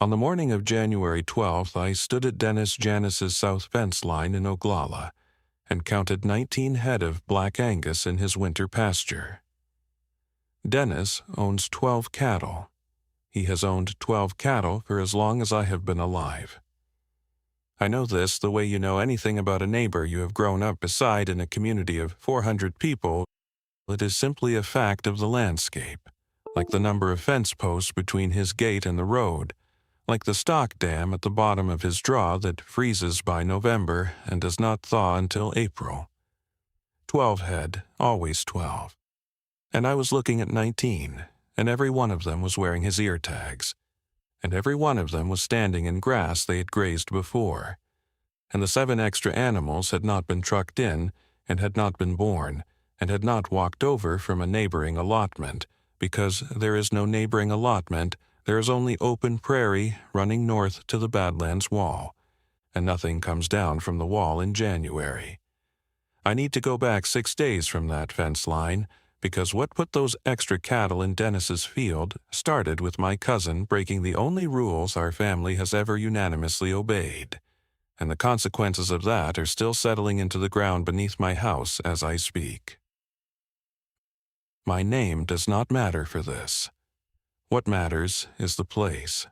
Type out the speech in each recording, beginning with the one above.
On the morning of January 12th, I stood at Dennis Janis's south fence line in Oglala and counted 19 head of black Angus in his winter pasture. Dennis owns 12 cattle. He has owned 12 cattle for as long as I have been alive. I know this the way you know anything about a neighbor you have grown up beside in a community of 400 people. It is simply a fact of the landscape, like the number of fence posts between his gate and the road, like the stock dam at the bottom of his draw that freezes by November and does not thaw until April. 12 head, always 12. And I was looking at 19, and every one of them was wearing his ear tags, and every one of them was standing in grass they had grazed before, and the 7 extra animals had not been trucked in, and had not been born, and had not walked over from a neighboring allotment, because there is no neighboring allotment. There is only open prairie running north to the Badlands Wall, and nothing comes down from the wall in January. I need to go back 6 days from that fence line, because what put those extra cattle in Dennis's field started with my cousin breaking the only rules our family has ever unanimously obeyed, and the consequences of that are still settling into the ground beneath my house as I speak. My name does not matter for this. What matters is the place.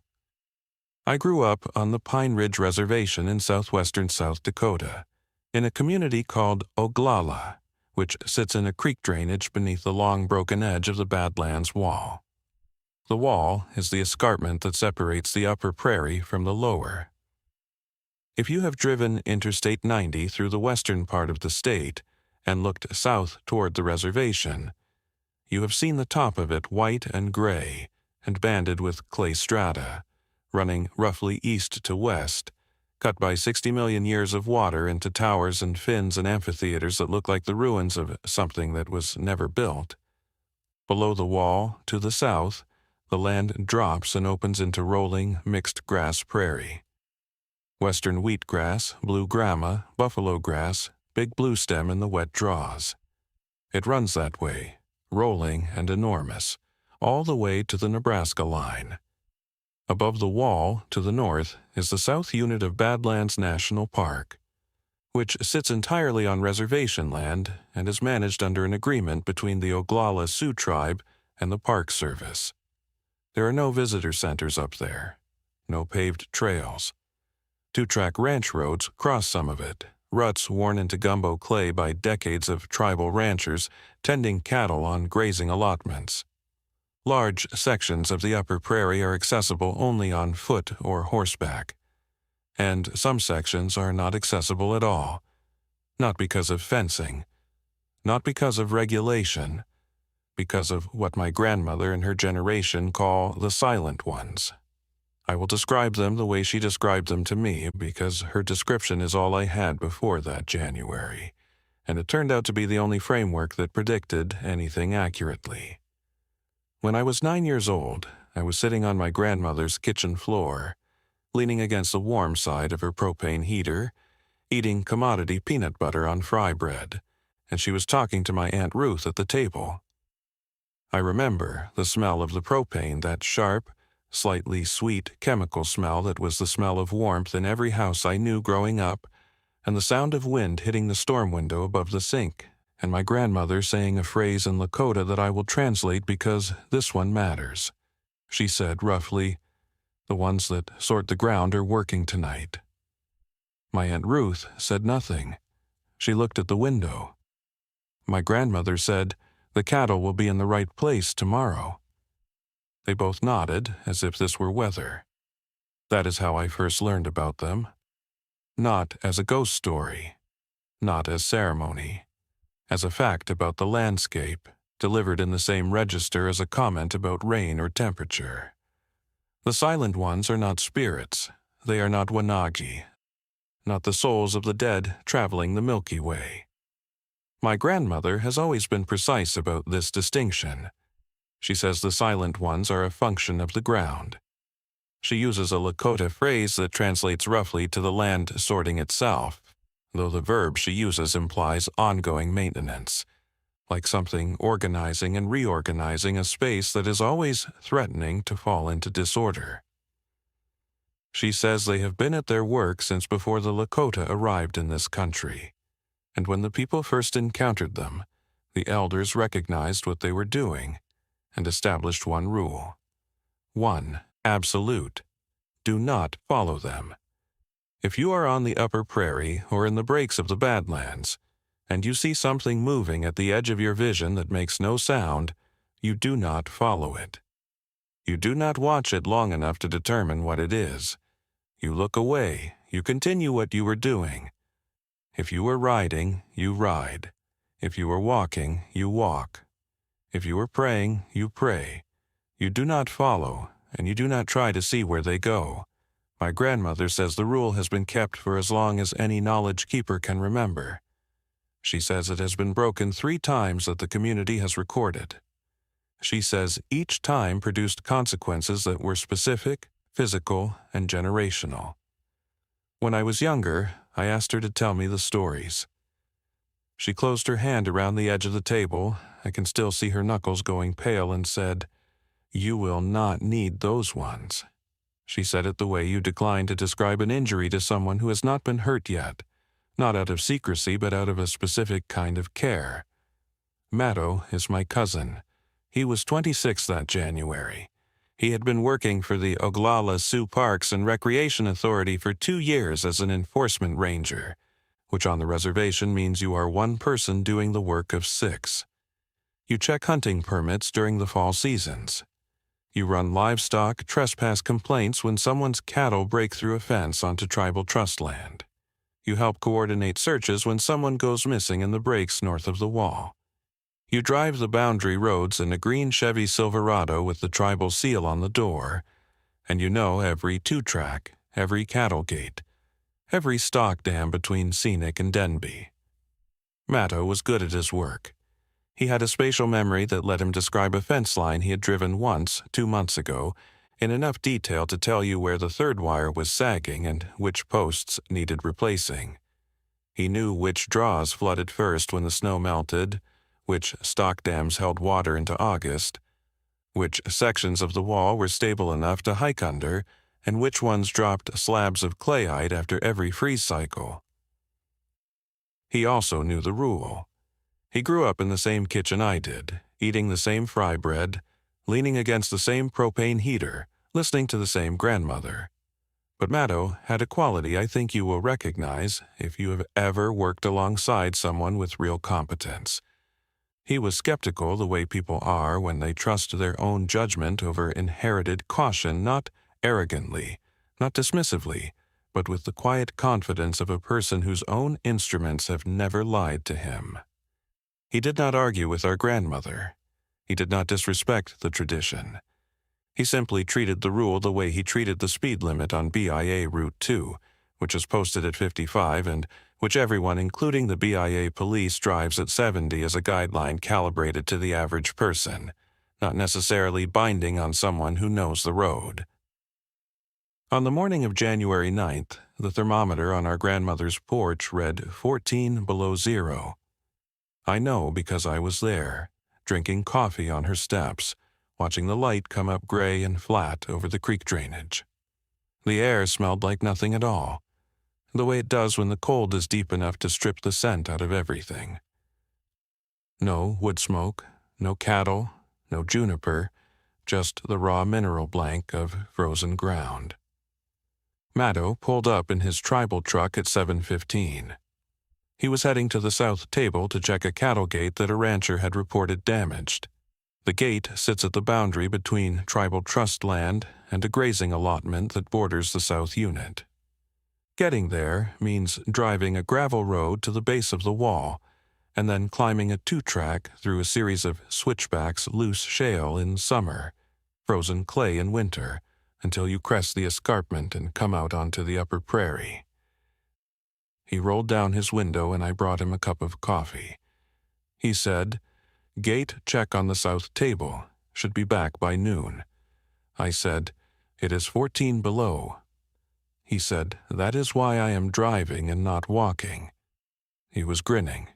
I grew up on the Pine Ridge Reservation in southwestern South Dakota, in a community called Oglala, which sits in a creek drainage beneath the long broken edge of the Badlands Wall. The wall is the escarpment that separates the upper prairie from the lower. If you have driven Interstate 90 through the western part of the state and looked south toward the reservation, you have seen the top of it white and gray and banded with clay strata, running roughly east to west, cut by 60 million years of water into towers and fins and amphitheaters that look like the ruins of something that was never built. Below the wall, to the south, the land drops and opens into rolling, mixed grass prairie. Western wheatgrass, blue grama, buffalo grass, big bluestem in the wet draws. It runs that way, rolling and enormous, all the way to the Nebraska line. Above the wall, to the north, is the south unit of Badlands National Park, which sits entirely on reservation land and is managed under an agreement between the Oglala Sioux Tribe and the Park Service. There are no visitor centers up there, no paved trails. 2-track ranch roads cross some of it, ruts worn into gumbo clay by decades of tribal ranchers tending cattle on grazing allotments. Large sections of the upper prairie are accessible only on foot or horseback, and some sections are not accessible at all, not because of fencing, not because of regulation, because of what my grandmother and her generation call the silent ones. I will describe them the way she described them to me, because her description is all I had before that January, and it turned out to be the only framework that predicted anything accurately. When I was 9 years old, I was sitting on my grandmother's kitchen floor, leaning against the warm side of her propane heater, eating commodity peanut butter on fry bread, and she was talking to my Aunt Ruth at the table. I remember the smell of the propane, that sharp, slightly sweet chemical smell that was the smell of warmth in every house I knew growing up, and the sound of wind hitting the storm window above the sink, and my grandmother saying a phrase in Lakota that I will translate because this one matters. She said roughly, "The ones that sort the ground are working tonight." My Aunt Ruth said nothing. She looked at the window. My grandmother said, "The cattle will be in the right place tomorrow." They both nodded as if this were weather. That is how I first learned about them. Not as a ghost story, not as ceremony, as a fact about the landscape, delivered in the same register as a comment about rain or temperature. The silent ones are not spirits. They are not Wanagi, not the souls of the dead traveling the Milky Way. My grandmother has always been precise about this distinction. She says the silent ones are a function of the ground. She uses a Lakota phrase that translates roughly to the land sorting itself, though the verb she uses implies ongoing maintenance, like something organizing and reorganizing a space that is always threatening to fall into disorder. She says they have been at their work since before the Lakota arrived in this country, and when the people first encountered them, the elders recognized what they were doing and established one rule. One absolute: do not follow them. If you are on the upper prairie or in the breaks of the Badlands, and you see something moving at the edge of your vision that makes no sound, you do not follow it. You do not watch it long enough to determine what it is. You look away, you continue what you were doing. If you were riding, you ride. If you were walking, you walk. If you were praying, you pray. You do not follow, and you do not try to see where they go. My grandmother says the rule has been kept for as long as any knowledge keeper can remember. She says it has been broken 3 times that the community has recorded. She says each time produced consequences that were specific, physical, and generational. When I was younger, I asked her to tell me the stories. She closed her hand around the edge of the table, I can still see her knuckles going pale, and said, "You will not need those ones." She said it the way you decline to describe an injury to someone who has not been hurt yet, not out of secrecy but out of a specific kind of care. Matto is my cousin. He was 26 that January. He had been working for the Oglala Sioux Parks and Recreation Authority for 2 years as an enforcement ranger, which on the reservation means you are one person doing the work of 6. You check hunting permits during the fall seasons. You run livestock trespass complaints when someone's cattle break through a fence onto tribal trust land. You help coordinate searches when someone goes missing in the breaks north of the wall. You drive the boundary roads in a green Chevy Silverado with the tribal seal on the door, and you know every 2-track, every cattle gate, every stock dam between Scenic and Denby. Matto was good at his work. He had a spatial memory that let him describe a fence line he had driven once, 2 months ago, in enough detail to tell you where the 3rd wire was sagging and which posts needed replacing. He knew which draws flooded first when the snow melted, which stock dams held water into August, which sections of the wall were stable enough to hike under, and which ones dropped slabs of clayite after every freeze cycle. He also knew the rule. He grew up in the same kitchen I did, eating the same fry bread, leaning against the same propane heater, listening to the same grandmother. But Matto had a quality I think you will recognize if you have ever worked alongside someone with real competence. He was skeptical the way people are when they trust their own judgment over inherited caution, not arrogantly, not dismissively, but with the quiet confidence of a person whose own instruments have never lied to him. He did not argue with our grandmother. He did not disrespect the tradition. He simply treated the rule the way he treated the speed limit on BIA Route 2, which is posted at 55 and which everyone, including the BIA police, drives at 70 as a guideline calibrated to the average person, not necessarily binding on someone who knows the road. On the morning of January 9th, the thermometer on our grandmother's porch read 14 below zero. I know because I was there, drinking coffee on her steps, watching the light come up gray and flat over the creek drainage. The air smelled like nothing at all, the way it does when the cold is deep enough to strip the scent out of everything. No wood smoke, no cattle, no juniper, just the raw mineral blank of frozen ground. Matto pulled up in his tribal truck at 7:15. He was heading to the south table to check a cattle gate that a rancher had reported damaged. The gate sits at the boundary between tribal trust land and a grazing allotment that borders the south unit. Getting there means driving a gravel road to the base of the wall and then climbing a 2-track through a series of switchbacks loose shale in summer, frozen clay in winter, until you crest the escarpment and come out onto the upper prairie. He rolled down his window and I brought him a cup of coffee. He said, "Gate check on the south table, should be back by noon." I said, "It is 14 below." He said, "That is why I am driving and not walking." He was grinning.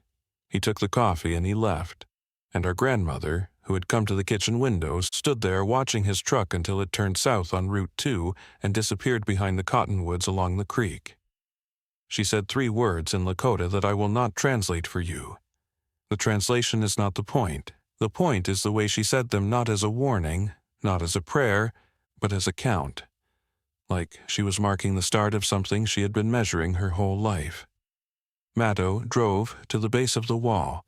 He took the coffee and he left, and our grandmother, who had come to the kitchen window, stood there watching his truck until it turned south on Route 2 and disappeared behind the cottonwoods along the creek. She said 3 words in Lakota that I will not translate for you. The translation is not the point. The point is the way she said them, not as a warning, not as a prayer, but as a count. Like she was marking the start of something she had been measuring her whole life. Maddo drove to the base of the wall,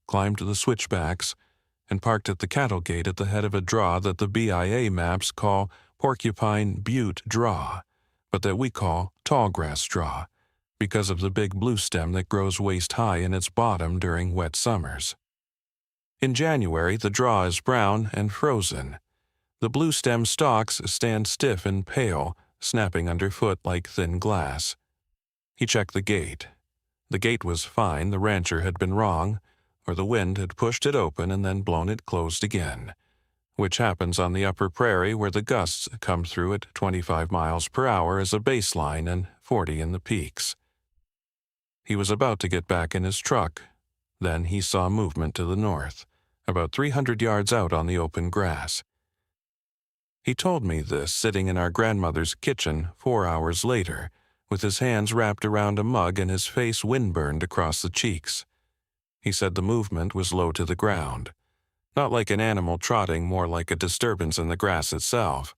climbed the switchbacks, and parked at the cattle gate at the head of a draw that the BIA maps call Porcupine Butte Draw, but that we call Tallgrass Draw, because of the big blue stem that grows waist-high in its bottom during wet summers. In January, the draw is brown and frozen. The blue stem stalks stand stiff and pale, snapping underfoot like thin glass. He checked the gate. The gate was fine. The rancher had been wrong, or the wind had pushed it open and then blown it closed again, which happens on the upper prairie where the gusts come through at 25 miles per hour as a baseline and 40 in the peaks. He was about to get back in his truck. Then he saw movement to the north, about 300 yards out on the open grass. He told me this sitting in our grandmother's kitchen 4 hours later, with his hands wrapped around a mug and his face windburned across the cheeks. He said the movement was low to the ground, not like an animal trotting, more like a disturbance in the grass itself,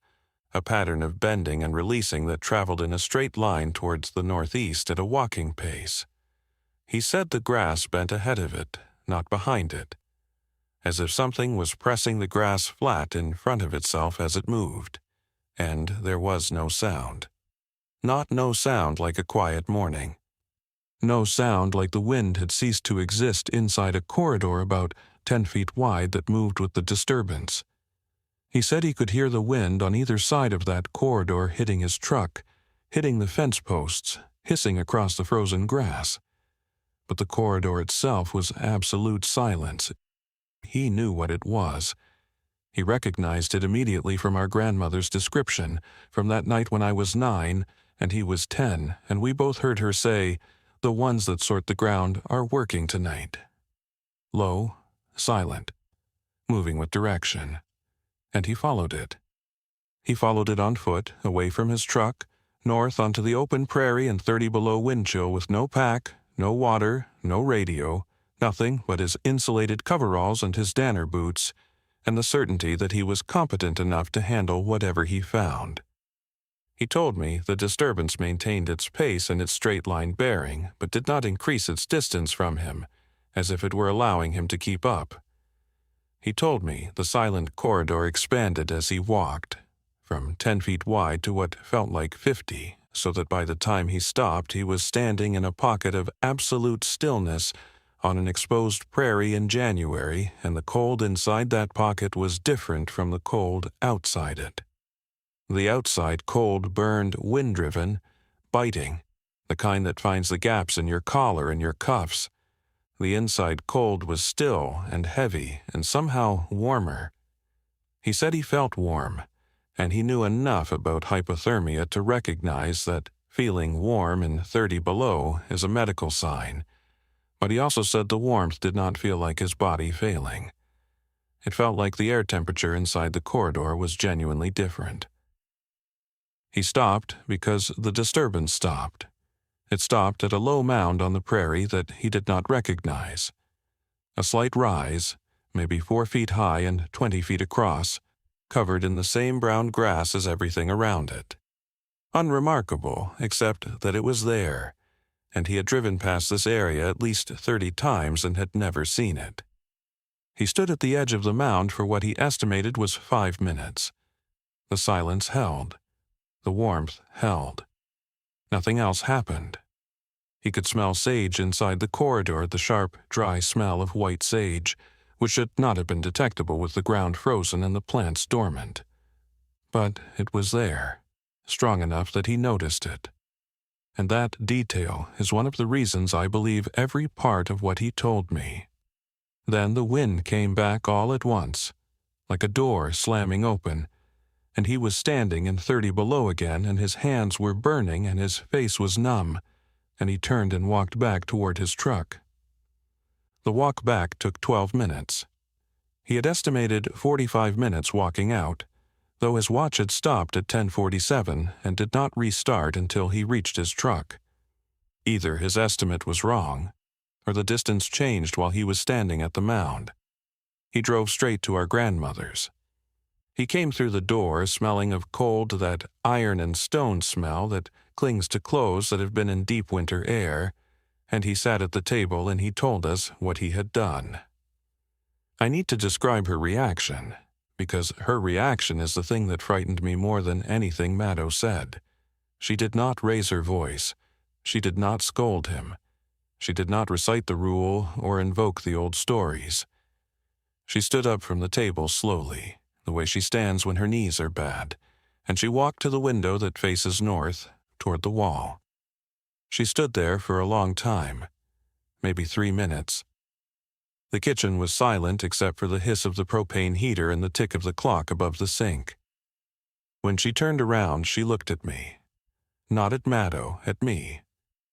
a pattern of bending and releasing that traveled in a straight line towards the northeast at a walking pace. He said the grass bent ahead of it, not behind it, as if something was pressing the grass flat in front of itself as it moved, and there was no sound. Not no sound like a quiet morning. No sound like the wind had ceased to exist inside a corridor about 10 feet wide that moved with the disturbance. He said he could hear the wind on either side of that corridor hitting his truck, hitting the fence posts, hissing across the frozen grass. But the corridor itself was absolute silence. He knew what it was. He recognized it immediately from our grandmother's description, from that night when I was 9 and he was 10, and we both heard her say, "The ones that sort the ground are working tonight." Low, silent, moving with direction. And he followed it. He followed it on foot, away from his truck, north onto the open prairie and 30 below wind chill with no pack, no water, no radio, nothing but his insulated coveralls and his Danner boots, and the certainty that he was competent enough to handle whatever he found. He told me the disturbance maintained its pace and its straight-line bearing, but did not increase its distance from him, as if it were allowing him to keep up. He told me the silent corridor expanded as he walked, from 10 feet wide to what felt like 50, so that by the time he stopped he was standing in a pocket of absolute stillness on an exposed prairie in January, and the cold inside that pocket was different from the cold outside it. The outside cold burned wind-driven, biting, the kind that finds the gaps in your collar and your cuffs. The inside cold was still and heavy and somehow warmer. He said he felt warm, and he knew enough about hypothermia to recognize that feeling warm in 30 below is a medical sign, but he also said the warmth did not feel like his body failing. It felt like the air temperature inside the corridor was genuinely different. He stopped because the disturbance stopped. It stopped at a low mound on the prairie that he did not recognize. A slight rise, maybe 4 feet high and 20 feet across, covered in the same brown grass as everything around it. Unremarkable, except that it was there, and he had driven past this area at least 30 times and had never seen it. He stood at the edge of the mound for what he estimated was 5 minutes. The silence held. The warmth held. Nothing else happened. He could smell sage inside the corridor, the sharp, dry smell of white sage, which should not have been detectable with the ground frozen and the plants dormant. But it was there, strong enough that he noticed it. And that detail is one of the reasons I believe every part of what he told me. Then the wind came back all at once, like a door slamming open, and he was standing in 30 below again, and his hands were burning and his face was numb, and he turned and walked back toward his truck. The walk back took 12 minutes. He had estimated 45 minutes walking out, though his watch had stopped at 10:47 and did not restart until he reached his truck. Either his estimate was wrong, or the distance changed while he was standing at the mound. He drove straight to our grandmother's. He came through the door smelling of cold, that iron and stone smell that clings to clothes that have been in deep winter air, and he sat at the table and he told us what he had done. I need to describe her reaction, because her reaction is the thing that frightened me more than anything Maddo said. She did not raise her voice. She did not scold him. She did not recite the rule or invoke the old stories. She stood up from the table slowly, the way she stands when her knees are bad, and she walked to the window that faces north, toward the wall. She stood there for a long time, maybe 3 minutes. The kitchen was silent except for the hiss of the propane heater and the tick of the clock above the sink. When she turned around, she looked at me. Not at Maddo, at me.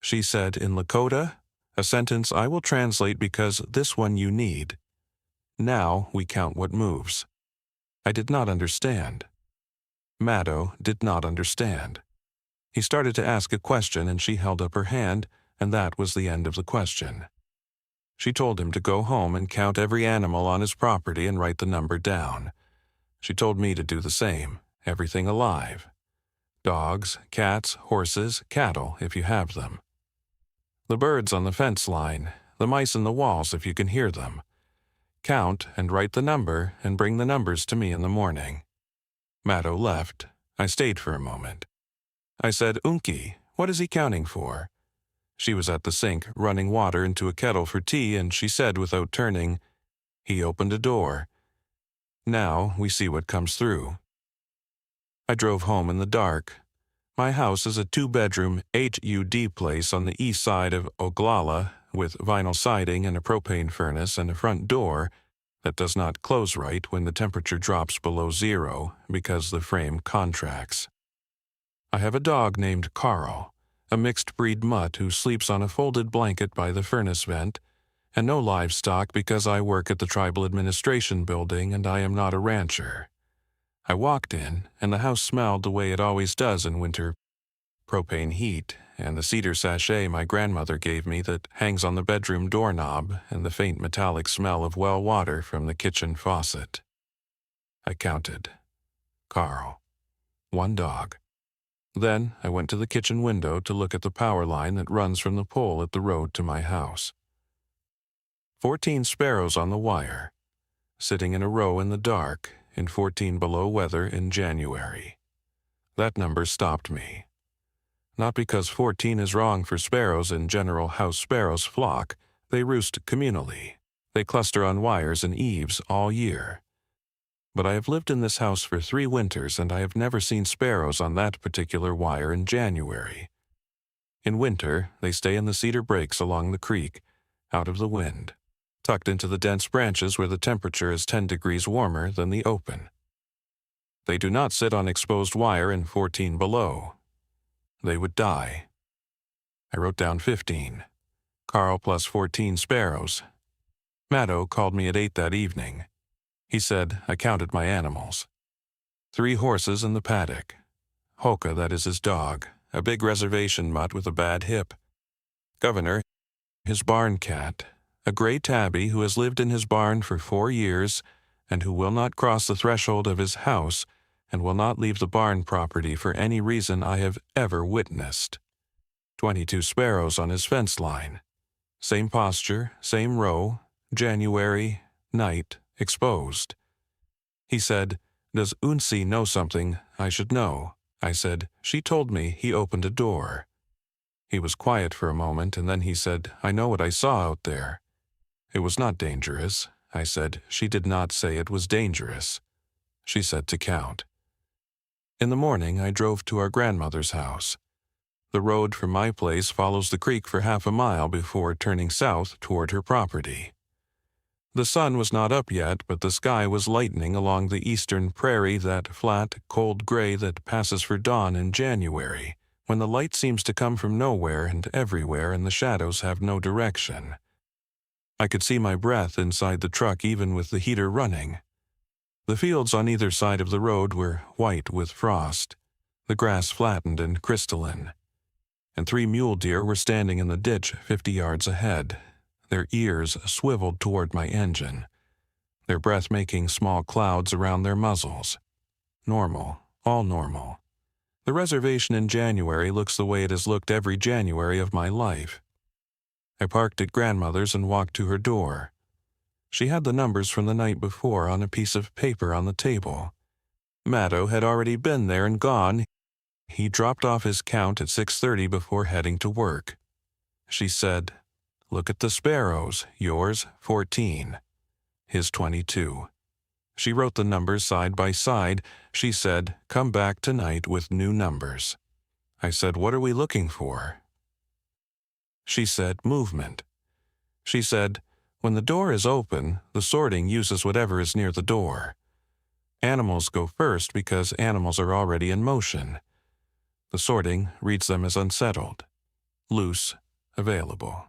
She said in Lakota, a sentence I will translate because this one you need. Now we count what moves. I did not understand. Maddo did not understand. He started to ask a question and she held up her hand, and that was the end of the question. She told him to go home and count every animal on his property and write the number down. She told me to do the same, everything alive. Dogs, cats, horses, cattle, if you have them. The birds on the fence line, the mice in the walls if you can hear them. Count and write the number and bring the numbers to me in the morning. Maddo left. I stayed for a moment. I said, Unki, what is he counting for? She was at the sink, running water into a kettle for tea, and she said without turning, he opened a door. Now we see what comes through. I drove home in the dark. My house is a 2-bedroom HUD place on the east side of Oglala, with vinyl siding and a propane furnace and a front door that does not close right when the temperature drops below 0 because the frame contracts. I have a dog named Carl, a mixed-breed mutt who sleeps on a folded blanket by the furnace vent, and no livestock because I work at the Tribal Administration Building and I am not a rancher. I walked in, and the house smelled the way it always does in winter, propane heat, and the cedar sachet my grandmother gave me that hangs on the bedroom doorknob, and the faint metallic smell of well water from the kitchen faucet. I counted. Carl. 1 dog. Then I went to the kitchen window to look at the power line that runs from the pole at the road to my house. 14 sparrows on the wire, sitting in a row in the dark, in 14 below weather in January. That number stopped me. Not because 14 is wrong for sparrows in general. House sparrows flock. They roost communally. They cluster on wires and eaves all year. But I have lived in this house for 3 winters and I have never seen sparrows on that particular wire in January. In winter, they stay in the cedar breaks along the creek, out of the wind, tucked into the dense branches where the temperature is 10 degrees warmer than the open. They do not sit on exposed wire in 14 below. They would die. I wrote down 15. Carl plus 14 sparrows. Maddo called me at 8 that evening. He said I counted my animals. 3 horses in the paddock. Hoka, that is his dog, a big reservation mutt with a bad hip. Governor, his barn cat, a gray tabby who has lived in his barn for 4 years and who will not cross the threshold of his house and will not leave the barn property for any reason I have ever witnessed. 22 sparrows on his fence line. Same posture, same row, January, night, exposed. He said, does Unsi know something I should know? I said, she told me he opened a door. He was quiet for a moment and then he said, I know what I saw out there. It was not dangerous. I said, she did not say it was dangerous. She said to count. In the morning, I drove to our grandmother's house. The road from my place follows the creek for half a mile before turning south toward her property. The sun was not up yet, but the sky was lightening along the eastern prairie, that flat, cold gray that passes for dawn in January, when the light seems to come from nowhere and everywhere and the shadows have no direction. I could see my breath inside the truck even with the heater running. The fields on either side of the road were white with frost, the grass flattened and crystalline, and 3 mule deer were standing in the ditch 50 yards ahead, their ears swiveled toward my engine, their breath making small clouds around their muzzles. Normal, all normal. The reservation in January looks the way it has looked every January of my life. I parked at grandmother's and walked to her door. She had the numbers from the night before on a piece of paper on the table. Maddo had already been there and gone. He dropped off his count at 6:30 before heading to work. She said, "Look at the sparrows, yours 14, his 22. She wrote the numbers side by side. She said, "Come back tonight with new numbers." I said, "What are we looking for?" She said, "Movement." She said, "When the door is open, the sorting uses whatever is near the door. Animals go first because animals are already in motion. The sorting reads them as unsettled, loose, available."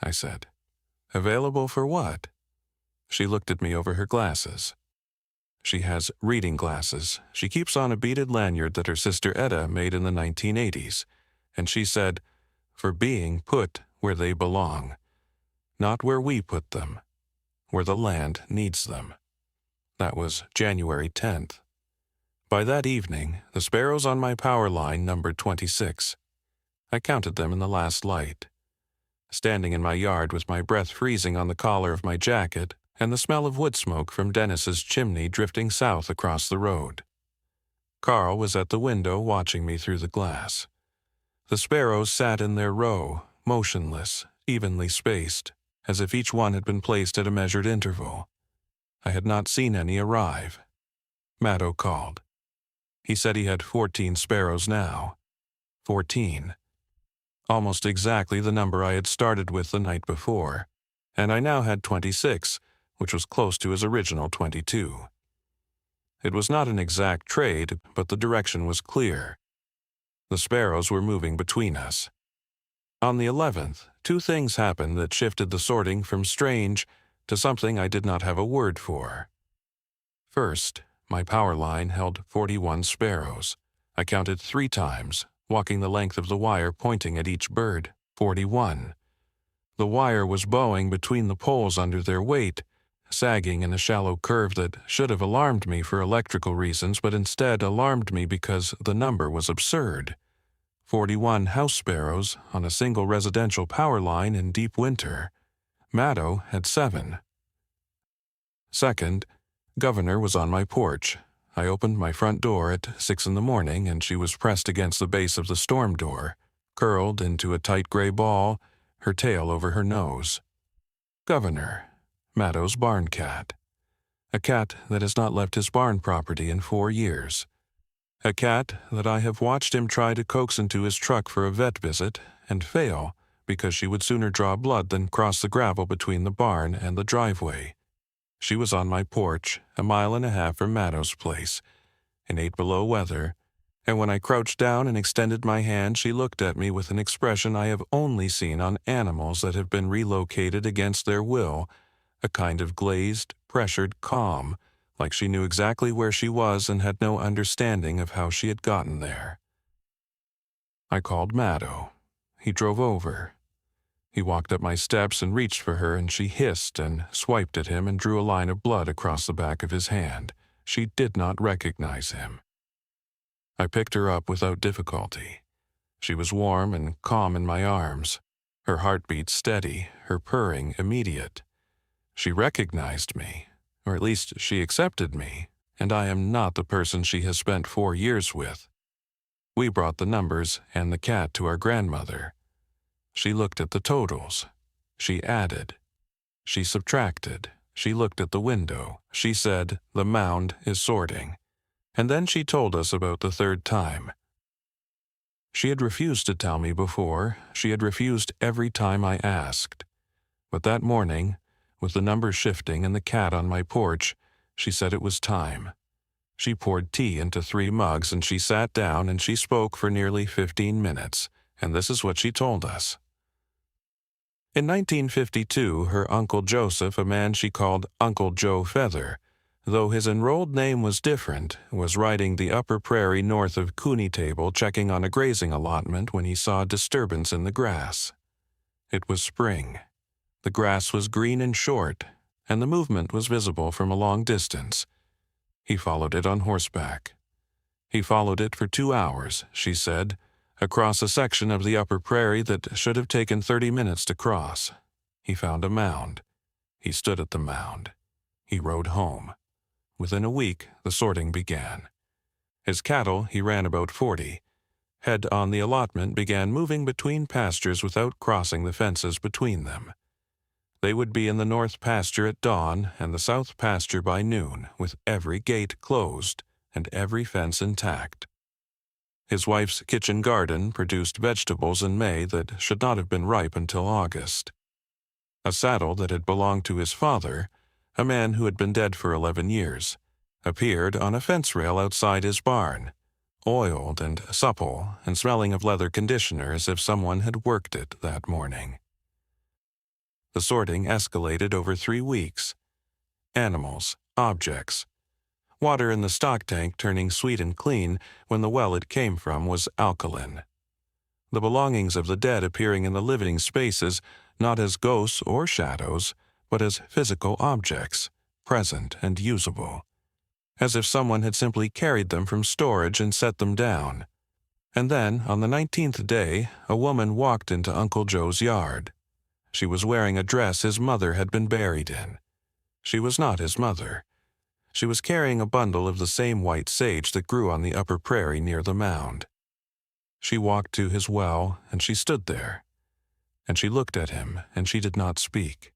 I said, "Available for what?" She looked at me over her glasses. She has reading glasses. She keeps on a beaded lanyard that her sister Etta made in the 1980s, and she said, "For being put where they belong. Not where we put them, where the land needs them." That was January 10th. By that evening, the sparrows on my power line numbered 26. I counted them in the last light. Standing in my yard with my breath freezing on the collar of my jacket and the smell of wood smoke from Dennis's chimney drifting south across the road. Carl was at the window watching me through the glass. The sparrows sat in their row, motionless, evenly spaced, as if each one had been placed at a measured interval. I had not seen any arrive. Maddo called. He said he had 14 sparrows now. 14. Almost exactly the number I had started with the night before, and I now had 26, which was close to his original 22. It was not an exact trade, but the direction was clear. The sparrows were moving between us. On the 11th, 2 things happened that shifted the sorting from strange to something I did not have a word for. First, my power line held 41 sparrows. I counted 3 times, walking the length of the wire pointing at each bird. 41. The wire was bowing between the poles under their weight, sagging in a shallow curve that should have alarmed me for electrical reasons, but instead alarmed me because the number was absurd. 41 house sparrows on a single residential power line in deep winter. Maddo had 7. Second, Governor was on my porch. I opened my front door at 6 in the morning, and she was pressed against the base of the storm door, curled into a tight gray ball, her tail over her nose. Governor, Maddo's barn cat. A cat that has not left his barn property in 4 years. A cat that I have watched him try to coax into his truck for a vet visit and fail because she would sooner draw blood than cross the gravel between the barn and the driveway. She was on my porch, 1.5 miles from Maddo's place, in 8 below weather, and when I crouched down and extended my hand, she looked at me with an expression I have only seen on animals that have been relocated against their will, a kind of glazed, pressured calm, like she knew exactly where she was and had no understanding of how she had gotten there. I called Maddo. He drove over. He walked up my steps and reached for her, and she hissed and swiped at him and drew a line of blood across the back of his hand. She did not recognize him. I picked her up without difficulty. She was warm and calm in my arms, her heartbeat steady, her purring immediate. She recognized me, or at least she accepted me, and I am not the person she has spent 4 years with. We brought the numbers and the cat to our grandmother. She looked at the totals. She added. She subtracted. She looked at the window. She said, "The mound is sorting." And then she told us about the 3rd time. She had refused to tell me before. She had refused every time I asked. But that morning, with the numbers shifting and the cat on my porch, she said it was time. She poured tea into 3 mugs and she sat down and she spoke for nearly 15 minutes, and this is what she told us. In 1952, her Uncle Joseph, a man she called Uncle Joe Feather, though his enrolled name was different, was riding the upper prairie north of Cooney Table checking on a grazing allotment when he saw a disturbance in the grass. It was spring. The grass was green and short, and the movement was visible from a long distance. He followed it on horseback. He followed it for 2 hours, she said, across a section of the upper prairie that should have taken 30 minutes to cross. He found a mound. He stood at the mound. He rode home. Within a week, the sorting began. His cattle, he ran about 40, head on the allotment began moving between pastures without crossing the fences between them. They would be in the north pasture at dawn and the south pasture by noon, with every gate closed and every fence intact. His wife's kitchen garden produced vegetables in May that should not have been ripe until August. A saddle that had belonged to his father, a man who had been dead for 11 years, appeared on a fence rail outside his barn, oiled and supple and smelling of leather conditioner as if someone had worked it that morning. The sorting escalated over 3 weeks. Animals, objects, water in the stock tank turning sweet and clean when the well it came from was alkaline. The belongings of the dead appearing in the living spaces not as ghosts or shadows, but as physical objects, present and usable, as if someone had simply carried them from storage and set them down. And then, on the 19th day, a woman walked into Uncle Joe's yard. She was wearing a dress his mother had been buried in. She was not his mother. She was carrying a bundle of the same white sage that grew on the upper prairie near the mound. She walked to his well, and she stood there. And she looked at him, and she did not speak.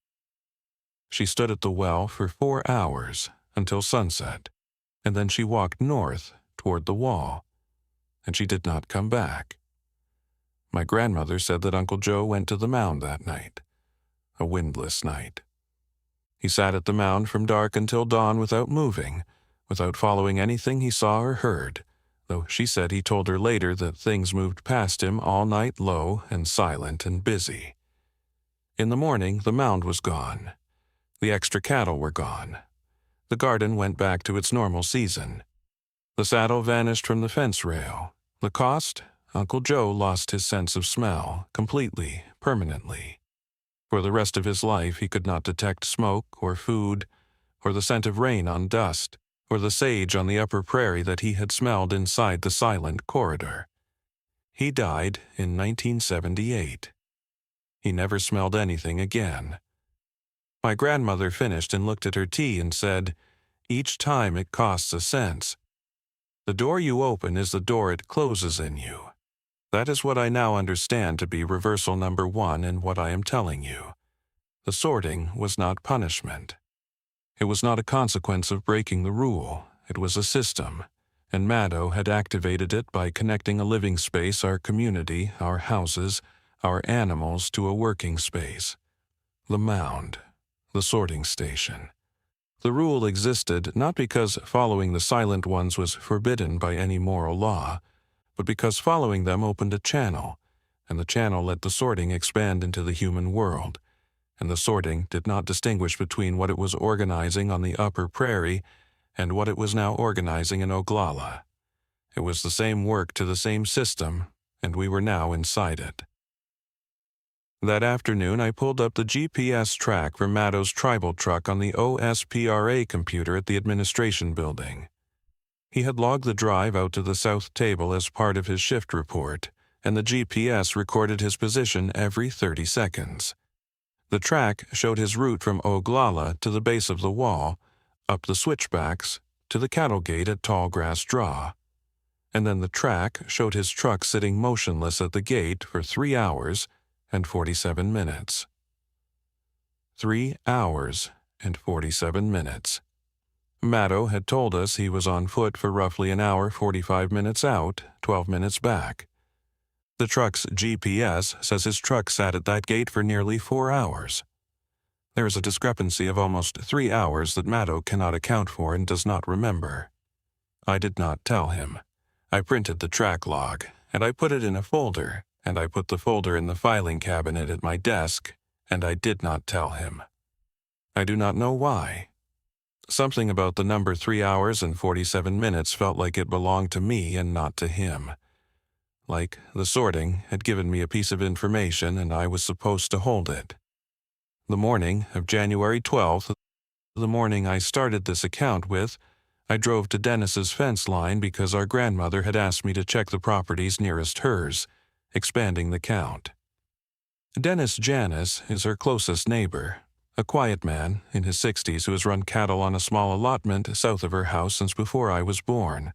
She stood at the well for 4 hours, until sunset, and then she walked north, toward the wall, and she did not come back. My grandmother said that Uncle Joe went to the mound that night, a windless night. He sat at the mound from dark until dawn without moving, without following anything he saw or heard, though she said he told her later that things moved past him all night low and silent and busy. In the morning, the mound was gone. The extra cattle were gone. The garden went back to its normal season. The saddle vanished from the fence rail. The cost? Uncle Joe lost his sense of smell, completely, permanently. For the rest of his life he could not detect smoke or food, or the scent of rain on dust, or the sage on the upper prairie that he had smelled inside the silent corridor. He died in 1978. He never smelled anything again. My grandmother finished and looked at her tea and said, "Each time it costs a cent. The door you open is the door it closes in you." That is what I now understand to be reversal number 1 in what I am telling you. The sorting was not punishment. It was not a consequence of breaking the rule. It was a system, and Maddow had activated it by connecting a living space, our community, our houses, our animals, to a working space. The mound, the sorting station. The rule existed not because following the silent ones was forbidden by any moral law, but because following them opened a channel, and the channel let the sorting expand into the human world, and the sorting did not distinguish between what it was organizing on the upper prairie and what it was now organizing in Oglala. It was the same work to the same system, and we were now inside it. That afternoon I pulled up the GPS track for Maddow's tribal truck on the OSPRA computer at the administration building. He had logged the drive out to the south table as part of his shift report, and the GPS recorded his position every 30 seconds. The track showed his route from Oglala to the base of the wall, up the switchbacks, to the cattle gate at Tall Grass Draw. And then the track showed his truck sitting motionless at the gate for 3 hours and 47 minutes. 3 hours and 47 minutes. Maddow had told us he was on foot for roughly an hour 45 minutes out, 12 minutes back. The truck's GPS says his truck sat at that gate for nearly 4 hours. There is a discrepancy of almost 3 hours that Maddow cannot account for and does not remember. I did not tell him. I printed the track log, and I put it in a folder, and I put the folder in the filing cabinet at my desk, and I did not tell him. I do not know why. Something about the number 3 hours and 47 minutes felt like it belonged to me and not to him. Like the sorting had given me a piece of information and I was supposed to hold it. The morning of January 12th, the morning I started this account with, I drove to Dennis's fence line because our grandmother had asked me to check the properties nearest hers, expanding the count. Dennis Janis is her closest neighbor, a quiet man in his 60s who has run cattle on a small allotment south of her house since before I was born.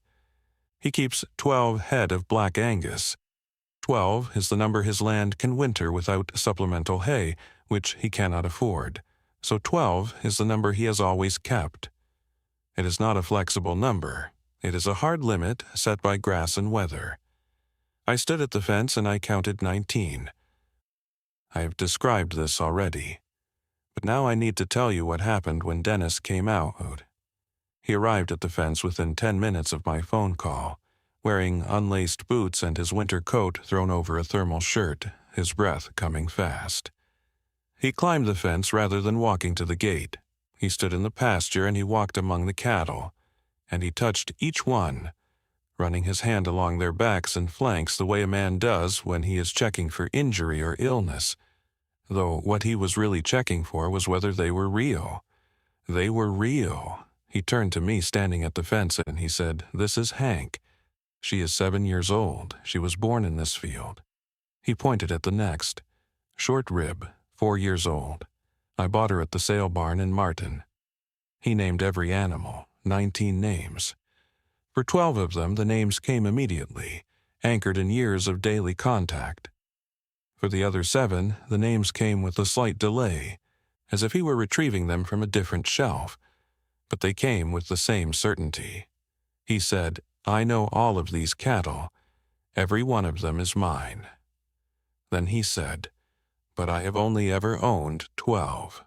He keeps 12 head of Black Angus. 12 is the number his land can winter without supplemental hay, which he cannot afford. So 12 is the number he has always kept. It is not a flexible number. It is a hard limit set by grass and weather. I stood at the fence and I counted 19. I have described this already. But now I need to tell you what happened when Dennis came out. He arrived at the fence within 10 minutes of my phone call, wearing unlaced boots and his winter coat thrown over a thermal shirt, his breath coming fast. He climbed the fence rather than walking to the gate. He stood in the pasture and he walked among the cattle, and he touched each one, running his hand along their backs and flanks the way a man does when he is checking for injury or illness, though what he was really checking for was whether they were real. They were real. He turned to me standing at the fence and he said, "This is Hank. She is 7 years old. She was born in this field." He pointed at the next. "Short rib, 4 years old. I bought her at the sale barn in Martin." He named every animal, 19 names. For 12 of them, the names came immediately, anchored in years of daily contact. For the other 7, the names came with a slight delay, as if he were retrieving them from a different shelf, but they came with the same certainty. He said, "I know all of these cattle. Every one of them is mine." Then he said, "But I have only ever owned 12.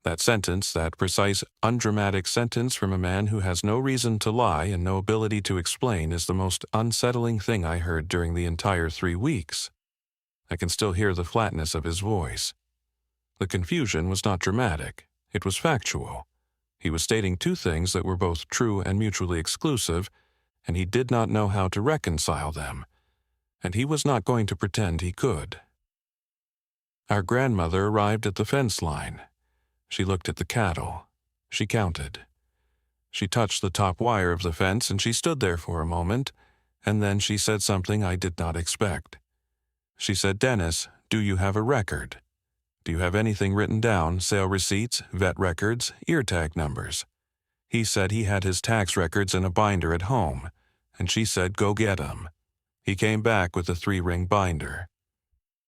That sentence, that precise, undramatic sentence from a man who has no reason to lie and no ability to explain, is the most unsettling thing I heard during the entire 3 weeks. I can still hear the flatness of his voice. The confusion was not dramatic. It was factual. He was stating 2 things that were both true and mutually exclusive, and he did not know how to reconcile them, and he was not going to pretend he could. Our grandmother arrived at the fence line. She looked at the cattle. She counted. She touched the top wire of the fence and she stood there for a moment, and then she said something I did not expect. She said, "Dennis, do you have a record? Do you have anything written down, sale receipts, vet records, ear tag numbers?" He said he had his tax records in a binder at home, and she said, "Go get 'em." He came back with a 3-ring binder.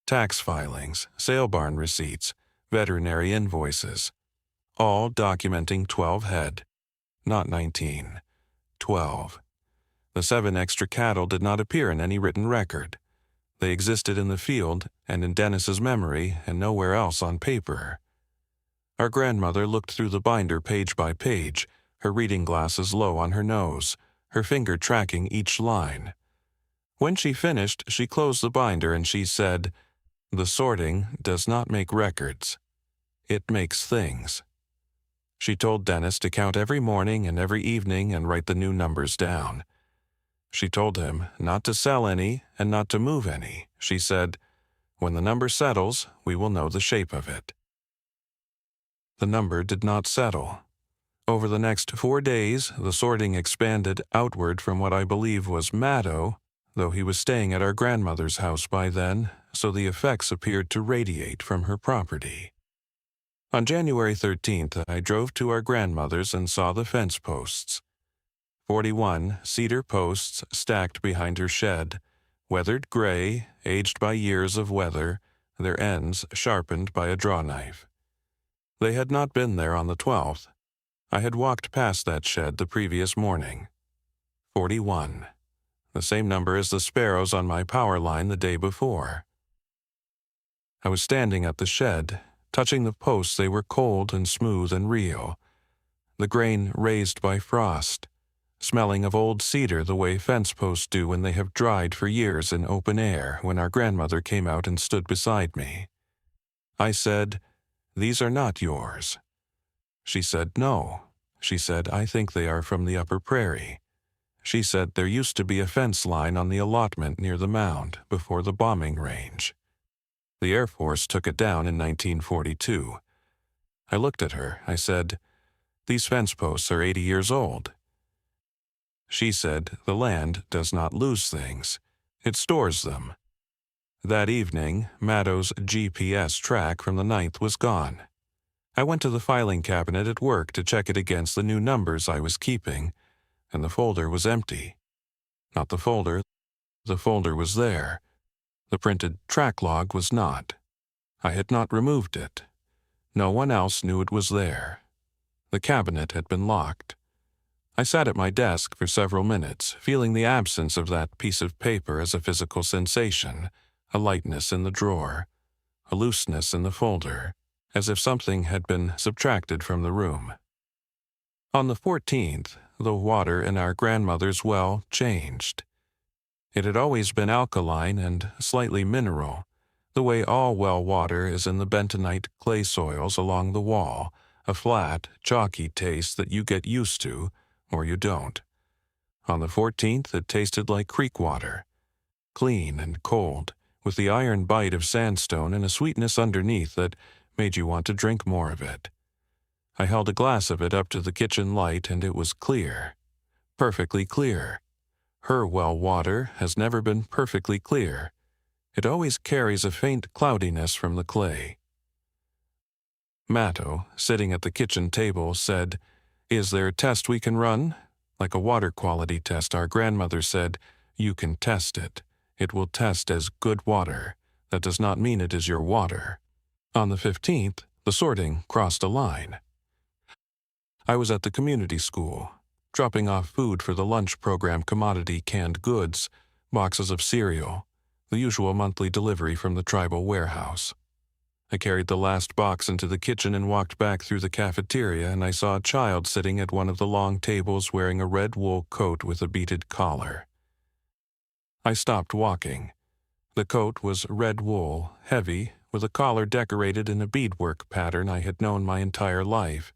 Tax filings, sale barn receipts, veterinary invoices, all documenting 12 head, not 19, 12. The 7 extra cattle did not appear in any written record. They existed in the field and in Dennis's memory and nowhere else on paper. Our grandmother looked through the binder page by page, her reading glasses low on her nose, her finger tracking each line. When she finished, she closed the binder and she said, "The sorting does not make records. It makes things." She told Dennis to count every morning and every evening and write the new numbers down. She told him not to sell any and not to move any. She said, "When the number settles, we will know the shape of it." The number did not settle. Over the next 4 days, the sorting expanded outward from what I believe was Maddow, though he was staying at our grandmother's house by then, so the effects appeared to radiate from her property. On January 13th, I drove to our grandmother's and saw the fence posts. 41 cedar posts stacked behind her shed, weathered gray, aged by years of weather, their ends sharpened by a draw knife. They had not been there on the 12th. I had walked past that shed the previous morning. 41. The same number as the sparrows on my power line the day before. I was standing at the shed, touching the posts. They were cold and smooth and real, the grain raised by frost, smelling of old cedar the way fence posts do when they have dried for years in open air when our grandmother came out and stood beside me. I said, "These are not yours." She said, "No." She said, "I think they are from the upper prairie." She said there used to be a fence line on the allotment near the mound before the bombing range. The Air Force took it down in 1942. I looked at her. I said, "These fence posts are 80 years old." She said, "The land does not lose things. It stores them." That evening, Mattow's GPS track from the 9th was gone. I went to the filing cabinet at work to check it against the new numbers I was keeping, and the folder was empty. Not the folder was there. The printed track log was not. I had not removed it. No one else knew it was there. The cabinet had been locked. I sat at my desk for several minutes, feeling the absence of that piece of paper as a physical sensation, a lightness in the drawer, a looseness in the folder, as if something had been subtracted from the room. On the 14th, the water in our grandmother's well changed. It had always been alkaline and slightly mineral, the way all well water is in the bentonite clay soils along the wall, a flat, chalky taste that you get used to, or you don't. On the 14th, it tasted like creek water, clean and cold, with the iron bite of sandstone and a sweetness underneath that made you want to drink more of it. I held a glass of it up to the kitchen light, and it was clear, perfectly clear. Her well water has never been perfectly clear. It always carries a faint cloudiness from the clay. Mattow, sitting at the kitchen table, said, "Is there a test we can run?" Like a water quality test, our grandmother said, "You can test it. It will test as good water. That does not mean it is your water." On the 15th, the sorting crossed a line. I was at the community school, dropping off food for the lunch program, commodity canned goods, boxes of cereal, the usual monthly delivery from the tribal warehouse. I carried the last box into the kitchen and walked back through the cafeteria, and I saw a child sitting at one of the long tables wearing a red wool coat with a beaded collar. I stopped walking. The coat was red wool, heavy, with a collar decorated in a beadwork pattern I had known my entire life,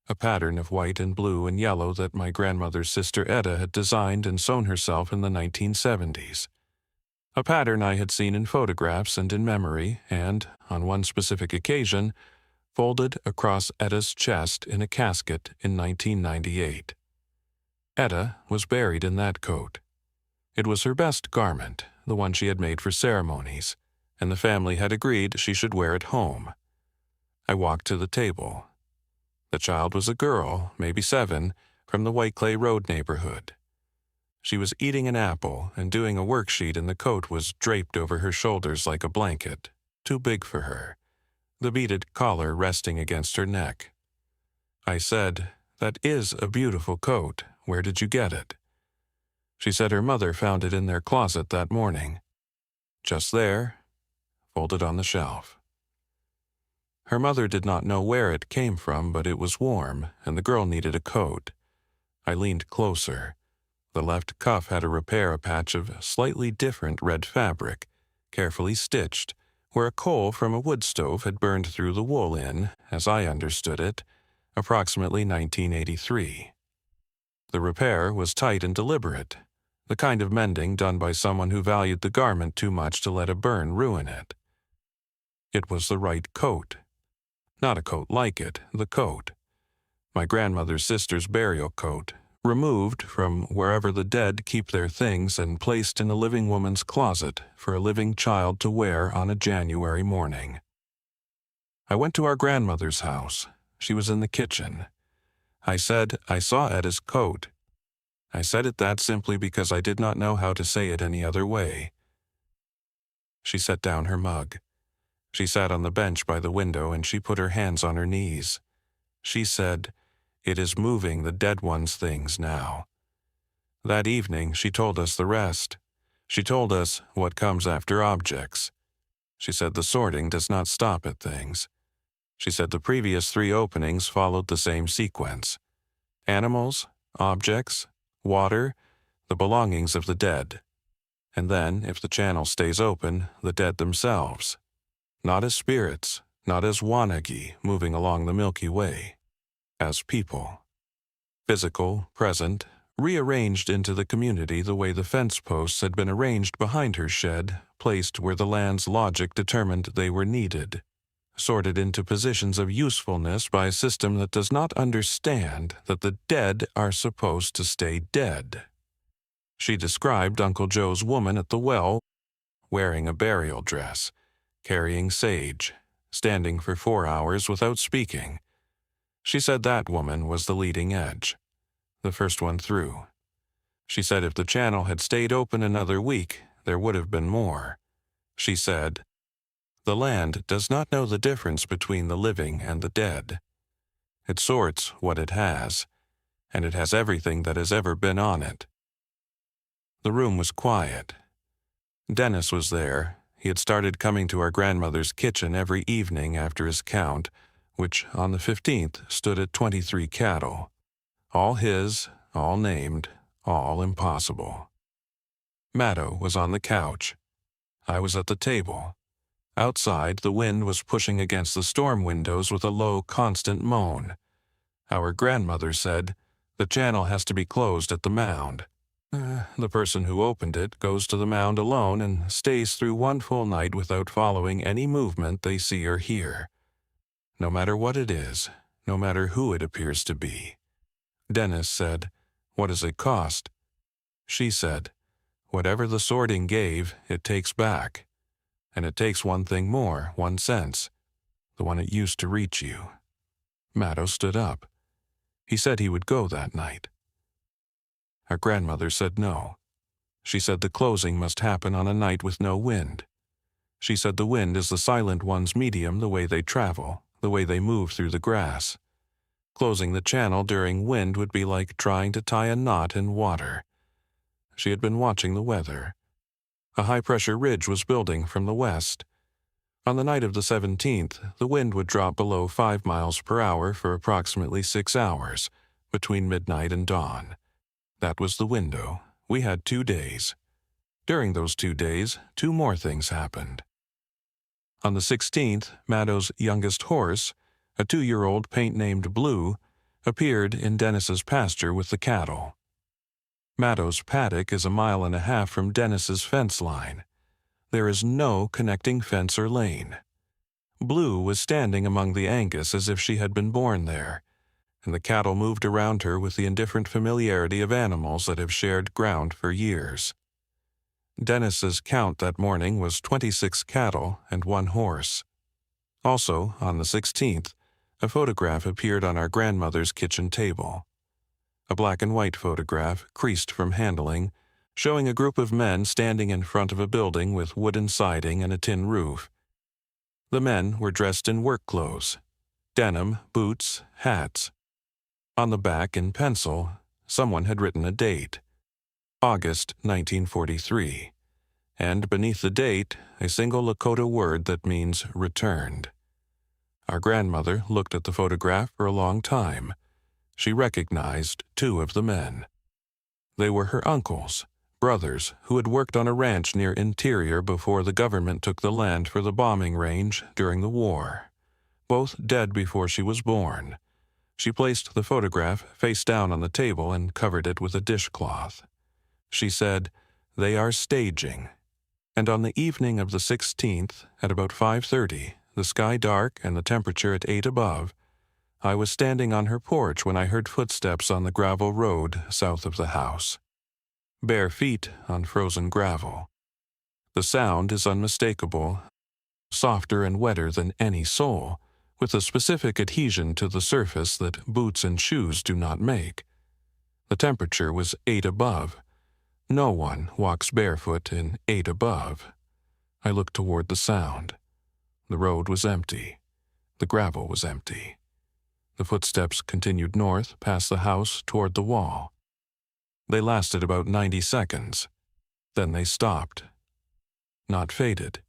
a pattern of white and blue and yellow that my grandmother's sister Etta had designed and sewn herself in the 1970s. A pattern I had seen in photographs and in memory, and, on one specific occasion, folded across Etta's chest in a casket in 1998. Etta was buried in that coat. It was her best garment, the one she had made for ceremonies, and the family had agreed she should wear it home. I walked to the table. The child was a girl, maybe 7, from the White Clay Road neighborhood. She was eating an apple and doing a worksheet, and the coat was draped over her shoulders like a blanket, too big for her, the beaded collar resting against her neck. I said, "That is a beautiful coat. Where did you get it?" She said her mother found it in their closet that morning. Just there, folded on the shelf. Her mother did not know where it came from, but it was warm, and the girl needed a coat. I leaned closer. The left cuff had a repair patch of slightly different red fabric, carefully stitched, where a coal from a wood stove had burned through the wool in, as I understood it, approximately 1983. The repair was tight and deliberate, the kind of mending done by someone who valued the garment too much to let a burn ruin it. It was the right coat. Not a coat like it, the coat. My grandmother's sister's burial coat, removed from wherever the dead keep their things and placed in a living woman's closet for a living child to wear on a January morning. I went to our grandmother's house. She was in the kitchen. I said, "I saw Etta's coat." I said it that simply because I did not know how to say it any other way. She set down her mug. She sat on the bench by the window, and she put her hands on her knees. She said, "It is moving the dead one's things now." That evening, she told us the rest. She told us what comes after objects. She said the sorting does not stop at things. She said the previous 3 openings followed the same sequence: animals, objects, water, the belongings of the dead. And then, if the channel stays open, the dead themselves. Not as spirits, not as wanagi moving along the Milky Way, as people. Physical, present, rearranged into the community the way the fence posts had been arranged behind her shed, placed where the land's logic determined they were needed, sorted into positions of usefulness by a system that does not understand that the dead are supposed to stay dead. She described Uncle Joe's woman at the well, wearing a burial dress, carrying sage, standing for 4 hours without speaking. She said that woman was the leading edge, the first one through. She said if the channel had stayed open another week, there would have been more. She said, "The land does not know the difference between the living and the dead. It sorts what it has, and it has everything that has ever been on it." The room was quiet. Dennis was there. He had started coming to our grandmother's kitchen every evening after his count, which on the 15th stood at 23 cattle. All his, all named, all impossible. Maddo was on the couch. I was at the table. Outside, the wind was pushing against the storm windows with a low, constant moan. Our grandmother said, "The channel has to be closed at the mound. The person who opened it goes to the mound alone and stays through one full night without following any movement they see or hear. No matter what it is, no matter who it appears to be." Dennis said, "What does it cost?" She said, "Whatever the sorting gave, it takes back. And it takes one thing more, 1 cent, the one it used to reach you." Maddo stood up. He said he would go that night. Our grandmother said no. She said the closing must happen on a night with no wind. She said the wind is the silent one's medium, the way they travel, the way they move through the grass. Closing the channel during wind would be like trying to tie a knot in water. She had been watching the weather. A high-pressure ridge was building from the west. On the night of the 17th, the wind would drop below 5 miles per hour for approximately 6 hours, between midnight and dawn. That was the window. We had 2 days. During those 2 days, 2 more things happened. On the 16th, Maddo's youngest horse, a 2-year-old paint named Blue, appeared in Dennis's pasture with the cattle. Maddo's paddock is 1.5 miles from Dennis's fence line. There is no connecting fence or lane. Blue was standing among the Angus as if she had been born there, and the cattle moved around her with the indifferent familiarity of animals that have shared ground for years. Dennis's count that morning was 26 cattle and 1 horse. Also, on the 16th, a photograph appeared on our grandmother's kitchen table. A black and white photograph, creased from handling, showing a group of men standing in front of a building with wooden siding and a tin roof. The men were dressed in work clothes, denim, boots, hats. On the back, in pencil, someone had written a date, August 1943, and beneath the date, a single Lakota word that means returned. Our grandmother looked at the photograph for a long time. She recognized 2 of the men. They were her uncles, brothers, who had worked on a ranch near Interior before the government took the land for the bombing range during the war. Both dead before she was born. She placed the photograph face down on the table and covered it with a dishcloth. She said, "They are staging." And on the evening of the 16th, at about 5:30, the sky dark and the temperature at 8 above, I was standing on her porch when I heard footsteps on the gravel road south of the house. Bare feet on frozen gravel. The sound is unmistakable, softer and wetter than any sole, with a specific adhesion to the surface that boots and shoes do not make. The temperature was 8 above. No one walks barefoot in 8 above. I looked toward the sound. The road was empty. The gravel was empty. The footsteps continued north past the house toward the wall. They lasted about 90 seconds. Then they stopped. Not faded.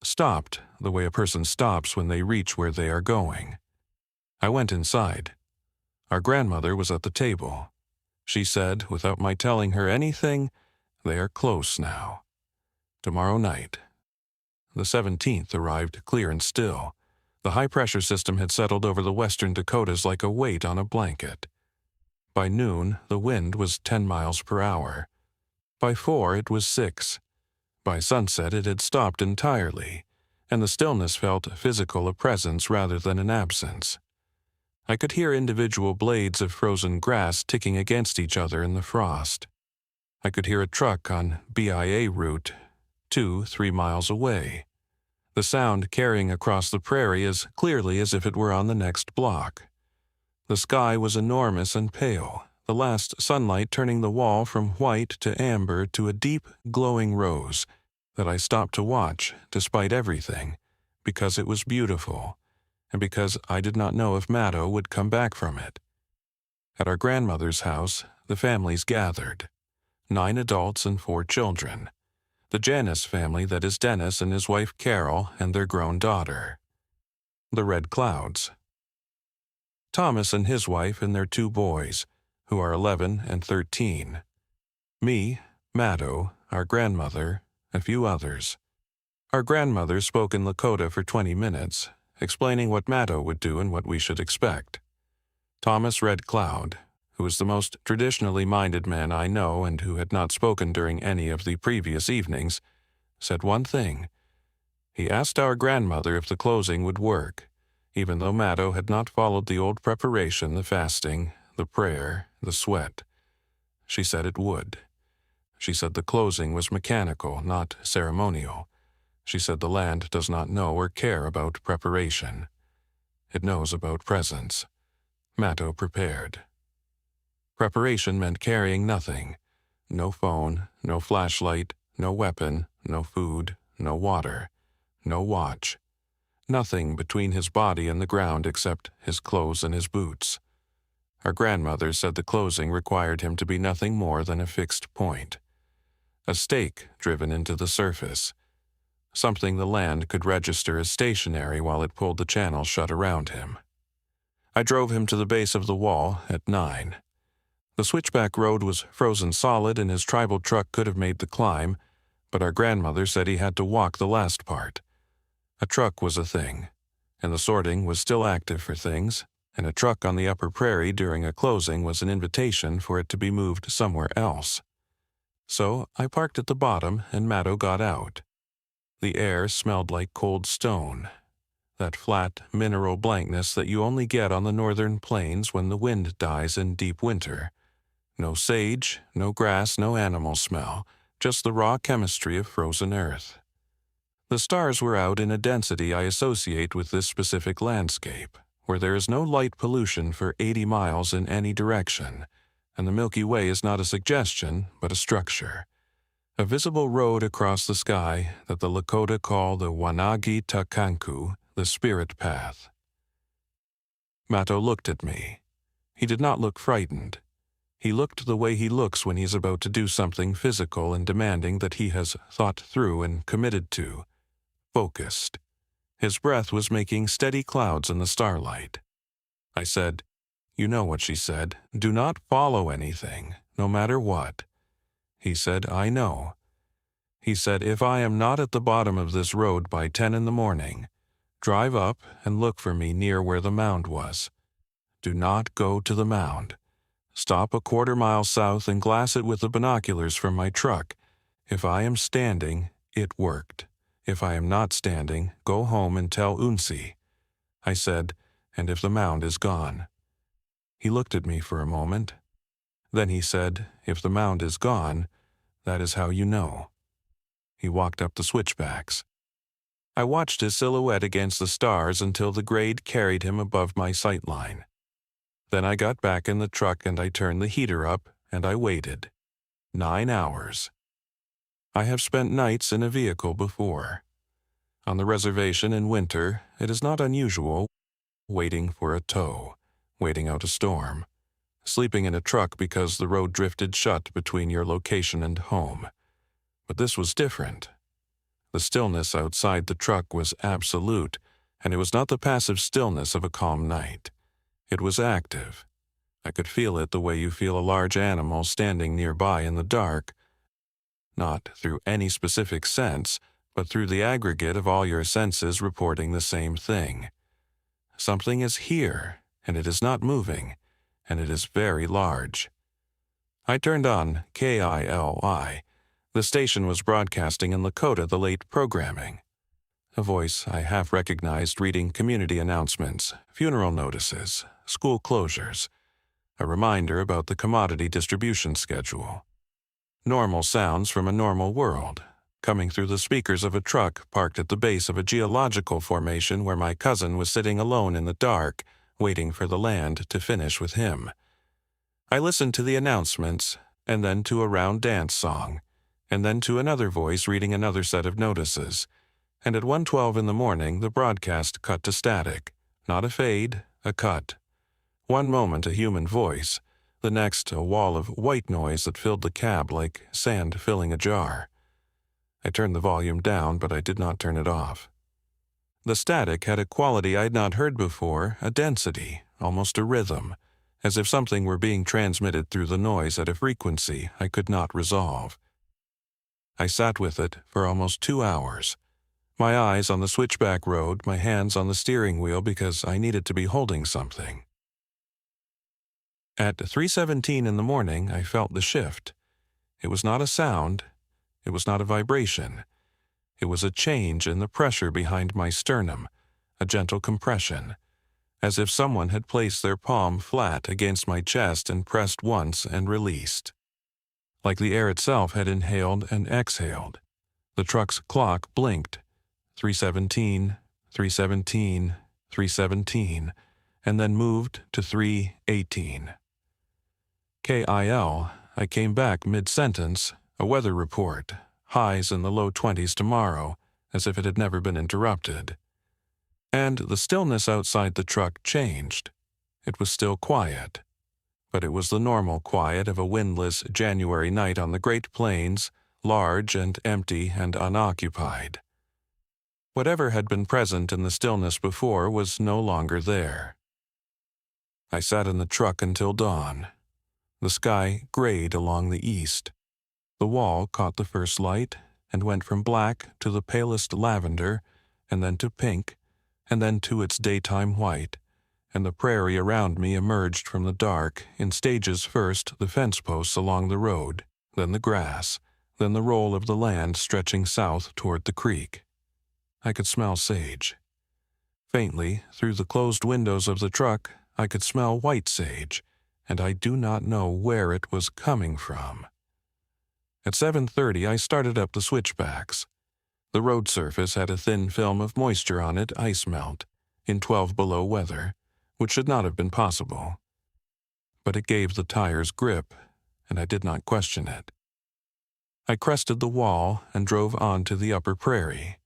Stopped the way a person stops when they reach where they are going. I went inside. Our grandmother was at the table. She said, without my telling her anything, "They are close now. Tomorrow night." The 17th arrived clear and still. The high-pressure system had settled over the western Dakotas like a weight on a blanket. By noon, the wind was 10 miles per hour. By 4, it was 6. By sunset, it had stopped entirely, and the stillness felt physical, a presence rather than an absence. I could hear individual blades of frozen grass ticking against each other in the frost. I could hear a truck on BIA route 2-3 miles away, the sound carrying across the prairie as clearly as if it were on the next block. The sky was enormous and pale, the last sunlight turning the wall from white to amber to a deep, glowing rose that I stopped to watch despite everything, because it was beautiful, and because I did not know if Maddo would come back from it. At our grandmother's house, the families gathered, 9 adults and 4 children. The Janus family, that is Dennis and his wife Carol and their grown daughter. The Red Clouds. Thomas and his wife and their 2 boys, who are 11 and 13. Me, Maddo, our grandmother, a few others. Our grandmother spoke in Lakota for 20 minutes, explaining what Maddo would do and what we should expect. Thomas Red Cloud, who was the most traditionally minded man I know and who had not spoken during any of the previous evenings, said one thing. He asked our grandmother if the closing would work, even though Maddo had not followed the old preparation, the fasting, the prayer, the sweat. She said it would. She said the closing was mechanical, not ceremonial. She said the land does not know or care about preparation. It knows about presence. Maddo prepared. Preparation meant carrying nothing. No phone, no flashlight, no weapon, no food, no water, no watch. Nothing between his body and the ground except his clothes and his boots. Our grandmother said the closing required him to be nothing more than a fixed point. A stake driven into the surface. Something the land could register as stationary while it pulled the channel shut around him. I drove him to the base of the wall at 9. The switchback road was frozen solid and his tribal truck could have made the climb, but our grandmother said he had to walk the last part. A truck was a thing, and the sorting was still active for things, and a truck on the upper prairie during a closing was an invitation for it to be moved somewhere else. So I parked at the bottom and Maddo got out. The air smelled like cold stone, that flat mineral blankness that you only get on the northern plains when the wind dies in deep winter. No sage, no grass, no animal smell, just the raw chemistry of frozen earth. The stars were out in a density I associate with this specific landscape, where there is no light pollution for 80 miles in any direction, and the Milky Way is not a suggestion, but a structure. A visible road across the sky that the Lakota call the Wanagi Takanku, the spirit path. Maddo looked at me. He did not look frightened. He looked the way he looks when he's about to do something physical and demanding that he has thought through and committed to. Focused. His breath was making steady clouds in the starlight. I said, "You know what she said. Do not follow anything, no matter what." He said, "I know." He said, "If I am not at the bottom of this road by 10 in the morning, drive up and look for me near where the mound was. Do not go to the mound. Stop a quarter mile south and glass it with the binoculars from my truck. If I am standing, it worked. If I am not standing, go home and tell Unsi." I said, "And if the mound is gone?" He looked at me for a moment. Then he said, "If the mound is gone, that is how you know." He walked up the switchbacks. I watched his silhouette against the stars until the grade carried him above my sight line. Then I got back in the truck and I turned the heater up and I waited. 9 hours. I have spent nights in a vehicle before. On the reservation in winter, it is not unusual waiting for a tow, waiting out a storm, sleeping in a truck because the road drifted shut between your location and home. But this was different. The stillness outside the truck was absolute, and it was not the passive stillness of a calm night. It was active. I could feel it the way you feel a large animal standing nearby in the dark, not through any specific sense, but through the aggregate of all your senses reporting the same thing. Something is here, and it is not moving, and it is very large. I turned on KILI. The station was broadcasting in Lakota the late programming. A voice I half recognized reading community announcements, funeral notices, school closures, a reminder about the commodity distribution schedule. Normal sounds from a normal world, coming through the speakers of a truck parked at the base of a geological formation where my cousin was sitting alone in the dark, waiting for the land to finish with him. I listened to the announcements, and then to a round dance song, and then to another voice reading another set of notices, and at 1:12 in the morning the broadcast cut to static, not a fade, a cut. One moment a human voice, the next a wall of white noise that filled the cab like sand filling a jar. I turned the volume down, but I did not turn it off. The static had a quality I had not heard before, a density, almost a rhythm, as if something were being transmitted through the noise at a frequency I could not resolve. I sat with it for almost 2 hours, my eyes on the switchback road, my hands on the steering wheel because I needed to be holding something. At 3:17 in the morning, I felt the shift. It was not a sound. It was not a vibration. It was a change in the pressure behind my sternum, a gentle compression, as if someone had placed their palm flat against my chest and pressed once and released. Like the air itself had inhaled and exhaled. The truck's clock blinked. 3:17, 3:17, 3:17, and then moved to 3:18. KIL, I came back mid-sentence, a weather report, highs in the low 20s tomorrow, as if it had never been interrupted. And the stillness outside the truck changed. It was still quiet, but it was the normal quiet of a windless January night on the Great Plains, large and empty and unoccupied. Whatever had been present in the stillness before was no longer there. I sat in the truck until dawn. The sky grayed along the east. The wall caught the first light and went from black to the palest lavender, and then to pink, and then to its daytime white, and the prairie around me emerged from the dark, in stages: first the fence posts along the road, then the grass, then the roll of the land stretching south toward the creek. I could smell sage. Faintly, through the closed windows of the truck, I could smell white sage, and I do not know where it was coming from. At 7:30 I started up the switchbacks. The road surface had a thin film of moisture on it, ice melt, in 12 below weather, which should not have been possible. But it gave the tires grip, and I did not question it. I crested the wall and drove on to the upper prairie.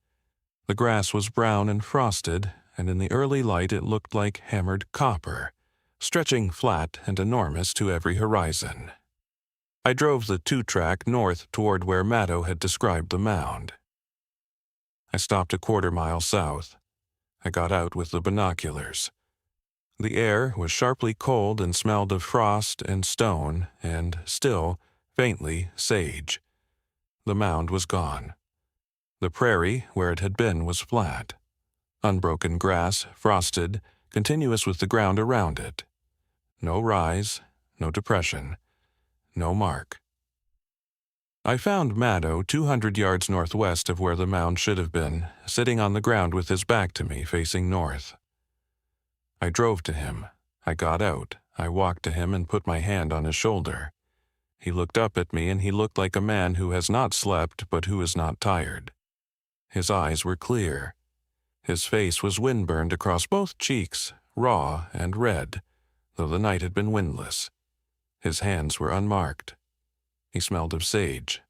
The grass was brown and frosted, and in the early light it looked like hammered copper, stretching flat and enormous to every horizon. I drove the 2-track north toward where Maddow had described the mound. I stopped a quarter-mile south. I got out with the binoculars. The air was sharply cold and smelled of frost and stone and, still, faintly, sage. The mound was gone. The prairie, where it had been, was flat. Unbroken grass, frosted, continuous with the ground around it. No rise, no depression, no mark. I found Maddow 200 yards northwest of where the mound should have been, sitting on the ground with his back to me, facing north. I drove to him. I got out. I walked to him and put my hand on his shoulder. He looked up at me, and he looked like a man who has not slept but who is not tired. His eyes were clear. His face was windburned across both cheeks, raw and red, though the night had been windless. His hands were unmarked. He smelled of sage.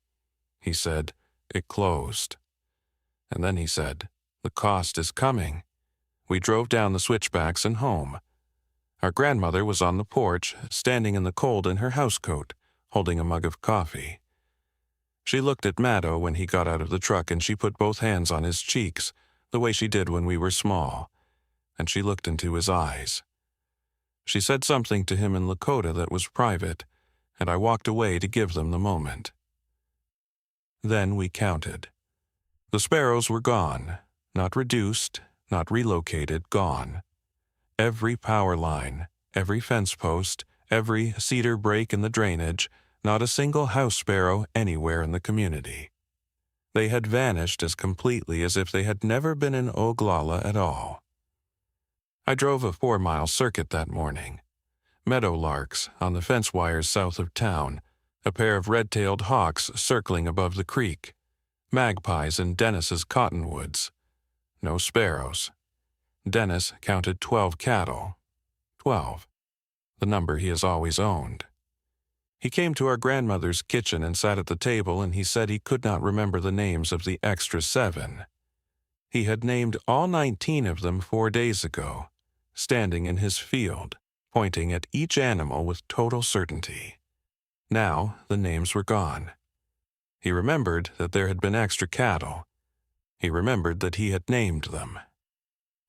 He said, "It closed." And then he said, "The cost is coming." We drove down the switchbacks and home. Our grandmother was on the porch, standing in the cold in her housecoat, holding a mug of coffee. She looked at Maddow when he got out of the truck, and she put both hands on his cheeks, the way she did when we were small, and she looked into his eyes. She said something to him in Lakota that was private, and I walked away to give them the moment. Then we counted. The sparrows were gone, not reduced, not relocated, gone. Every power line, every fence post, every cedar break in the drainage, not a single house sparrow anywhere in the community. They had vanished as completely as if they had never been in Oglala at all. I drove a 4-mile circuit that morning. Meadowlarks on the fence wires south of town, a pair of red-tailed hawks circling above the creek, magpies in Dennis's cottonwoods. No sparrows. Dennis counted 12 cattle. 12. The number he has always owned. He came to our grandmother's kitchen and sat at the table, and he said he could not remember the names of the extra 7. He had named all 19 of them 4 days ago, standing in his field, pointing at each animal with total certainty. Now the names were gone. He remembered that there had been extra cattle. He remembered that he had named them.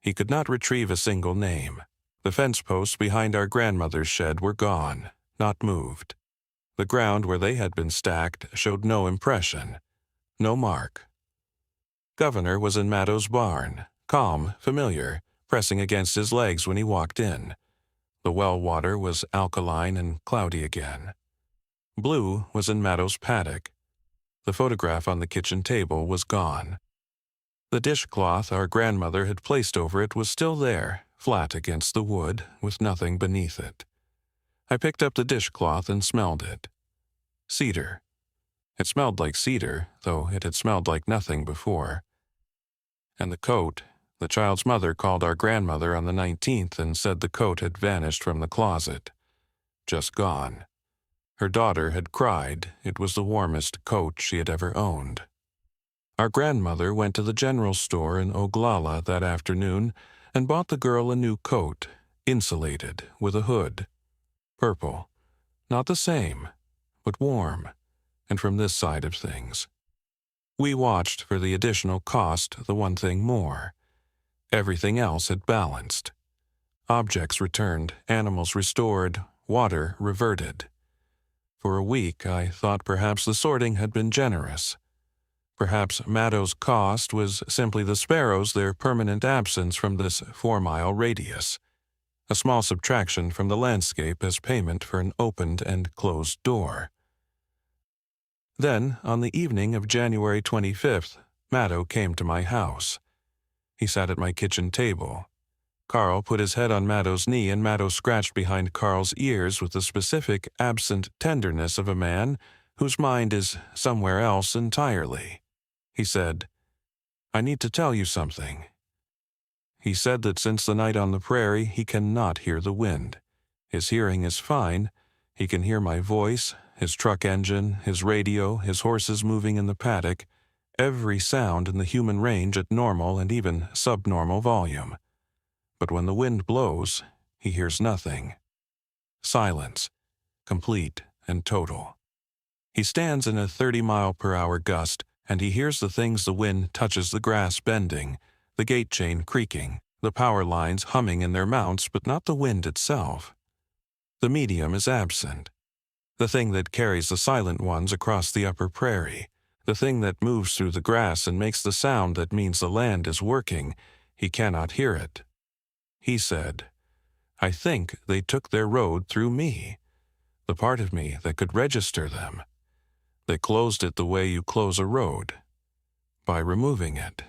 He could not retrieve a single name. The fence posts behind our grandmother's shed were gone, not moved. The ground where they had been stacked showed no impression, no mark. Governor was in Maddo's barn, calm, familiar, pressing against his legs when he walked in. The well water was alkaline and cloudy again. Blue was in Maddo's paddock. The photograph on the kitchen table was gone. The dishcloth our grandmother had placed over it was still there, flat against the wood, with nothing beneath it. I picked up the dishcloth and smelled it. Cedar. It smelled like cedar, though it had smelled like nothing before. And the coat, the child's mother called our grandmother on the 19th and said the coat had vanished from the closet. Just gone. Her daughter had cried it was the warmest coat she had ever owned. Our grandmother went to the general store in Oglala that afternoon and bought the girl a new coat, insulated, with a hood. Purple. Not the same, but warm, and from this side of things. We watched for the additional cost, the one thing more. Everything else had balanced. Objects returned, animals restored, water reverted. For a week I thought perhaps the sorting had been generous. Perhaps Maddo's cost was simply the sparrows, their permanent absence from this 4-mile radius. A small subtraction from the landscape as payment for an opened and closed door. Then, on the evening of January 25th, Maddo came to my house. He sat at my kitchen table. Carl put his head on Maddo's knee, and Maddo scratched behind Carl's ears with the specific, absent tenderness of a man whose mind is somewhere else entirely. He said, "I need to tell you something." He said that since the night on the prairie, he cannot hear the wind. His hearing is fine. He can hear my voice, his truck engine, his radio, his horses moving in the paddock, every sound in the human range at normal and even subnormal volume. But when the wind blows, he hears nothing. Silence, complete and total. He stands in a 30-mile-per-hour gust, and he hears the things the wind touches: the grass bending, the gate chain creaking, the power lines humming in their mounts, but not the wind itself. The medium is absent. The thing that carries the silent ones across the upper prairie, the thing that moves through the grass and makes the sound that means the land is working, he cannot hear it. He said, "I think they took their road through me, the part of me that could register them. They closed it the way you close a road, by removing it,"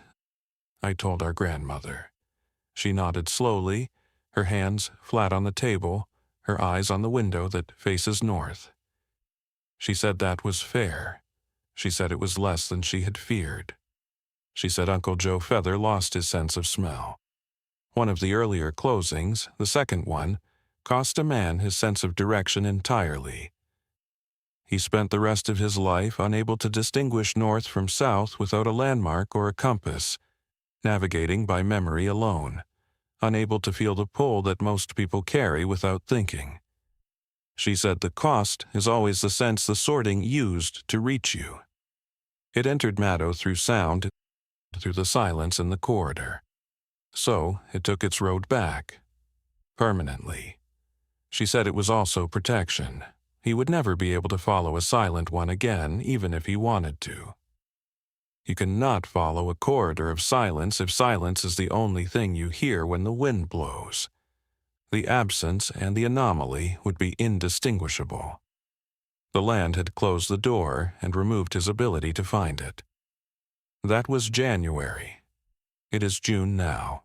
I told our grandmother. She nodded slowly, her hands flat on the table, her eyes on the window that faces north. She said that was fair. She said it was less than she had feared. She said Uncle Joe Feather lost his sense of smell. One of the earlier closings, the second one, cost a man his sense of direction entirely. He spent the rest of his life unable to distinguish north from south without a landmark or a compass, navigating by memory alone, unable to feel the pull that most people carry without thinking. She said the cost is always the sense the sorting used to reach you. It entered Maddo through sound, through the silence in the corridor. So it took its road back, permanently. She said it was also protection. He would never be able to follow a silent one again, even if he wanted to. You cannot follow a corridor of silence if silence is the only thing you hear when the wind blows. the absence and the anomaly would be indistinguishable. The land had closed the door and removed his ability to find it. That was January. It is June now.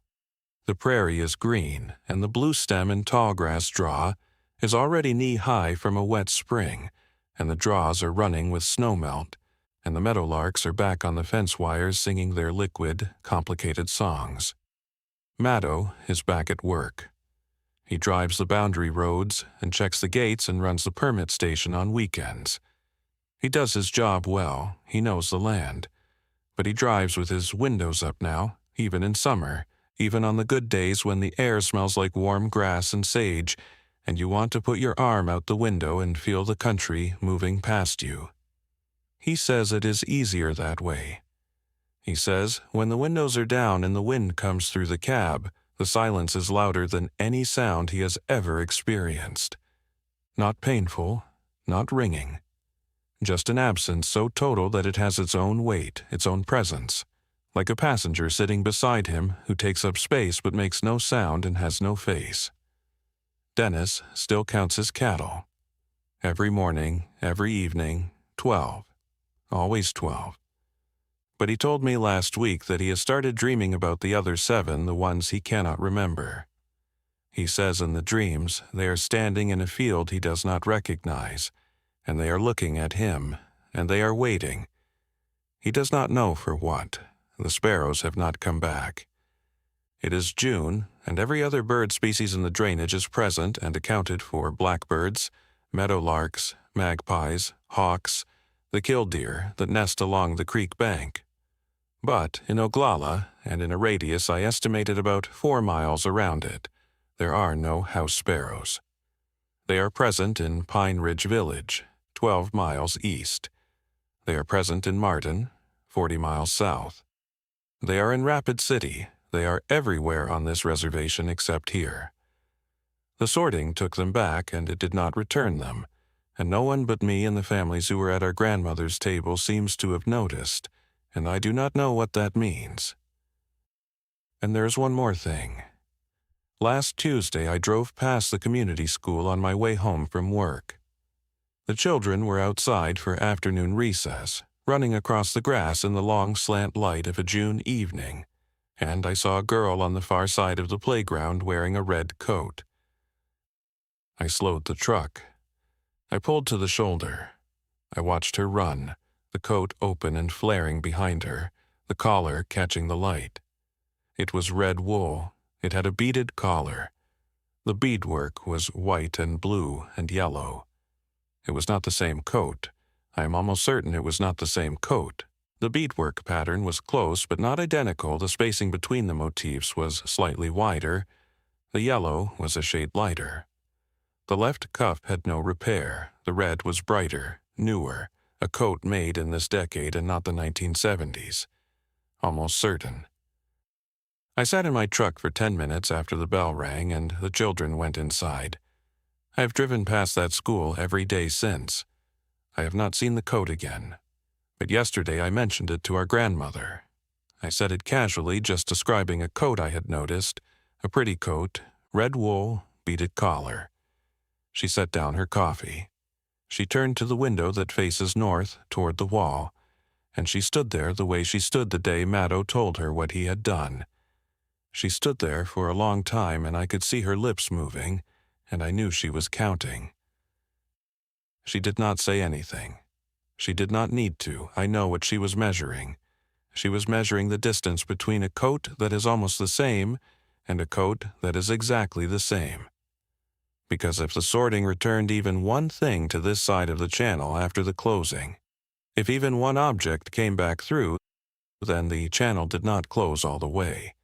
The prairie is green, and the blue stem and tall grass draw is already knee-high from a wet spring, and the draws are running with snowmelt, and the meadowlarks are back on the fence wires singing their liquid, complicated songs. Maddow is back at work. He drives the boundary roads and checks the gates and runs the permit station on weekends. He does his job well, he knows the land, but he drives with his windows up now, even in summer, even on the good days when the air smells like warm grass and sage, and you want to put your arm out the window and feel the country moving past you. He says it is easier that way. He says when the windows are down and the wind comes through the cab, the silence is louder than any sound he has ever experienced. Not painful, not ringing. Just an absence so total that it has its own weight, its own presence, like a passenger sitting beside him who takes up space but makes no sound and has no face. Dennis still counts his cattle. Every morning, every evening, 12. Always 12. But he told me last week that he has started dreaming about the other 7, the ones he cannot remember. He says in the dreams they are standing in a field he does not recognize, and they are looking at him, and they are waiting. He does not know for what. The sparrows have not come back. It is June, and every other bird species in the drainage is present and accounted for: blackbirds, meadowlarks, magpies, hawks, the killdeer that nest along the creek bank. But in Oglala, and in a radius I estimated about 4 miles around it, there are no house sparrows. They are present in Pine Ridge Village, 12 miles east. They are present in Martin, 40 miles south. They are in Rapid City. They are everywhere on this reservation except here. The sorting took them back, and it did not return them, and no one but me and the families who were at our grandmother's table seems to have noticed, and I do not know what that means. And there's one more thing. Last Tuesday I drove past the community school on my way home from work. The children were outside for afternoon recess, running across the grass in the long slant light of a June evening, and I saw a girl on the far side of the playground wearing a red coat. I slowed the truck. I pulled to the shoulder. I watched her run, the coat open and flaring behind her, the collar catching the light. It was red wool. It had a beaded collar. The beadwork was white and blue and yellow. It was not the same coat. I am almost certain it was not the same coat. The beadwork pattern was close but not identical. The spacing between the motifs was slightly wider. The yellow was a shade lighter. The left cuff had no repair. The red was brighter, newer, a coat made in this decade and not the 1970s. Almost certain. I sat in my truck for 10 minutes after the bell rang and the children went inside. I have driven past that school every day since. I have not seen the coat again. But yesterday I mentioned it to our grandmother. I said it casually, just describing a coat I had noticed, a pretty coat, red wool, beaded collar. She set down her coffee. She turned to the window that faces north, toward the wall, and she stood there the way she stood the day Maddow told her what he had done. She stood there for a long time, and I could see her lips moving, and I knew she was counting. She did not say anything. She did not need to. I know what she was measuring. She was measuring the distance between a coat that is almost the same and a coat that is exactly the same. Because if the sorting returned even one thing to this side of the channel after the closing, if even one object came back through, then the channel did not close all the way.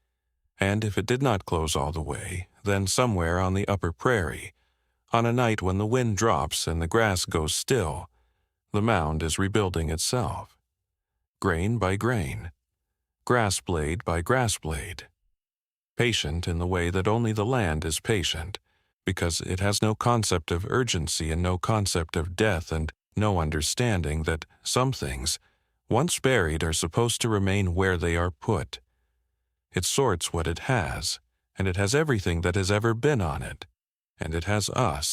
And if it did not close all the way, then somewhere on the upper prairie, on a night when the wind drops and the grass goes still, the mound is rebuilding itself. Grain by grain. Grass blade by grass blade. Patient in the way that only the land is patient, because it has no concept of urgency and no concept of death and no understanding that some things, once buried, are supposed to remain where they are put. It sorts what it has, and it has everything that has ever been on it, and it has us,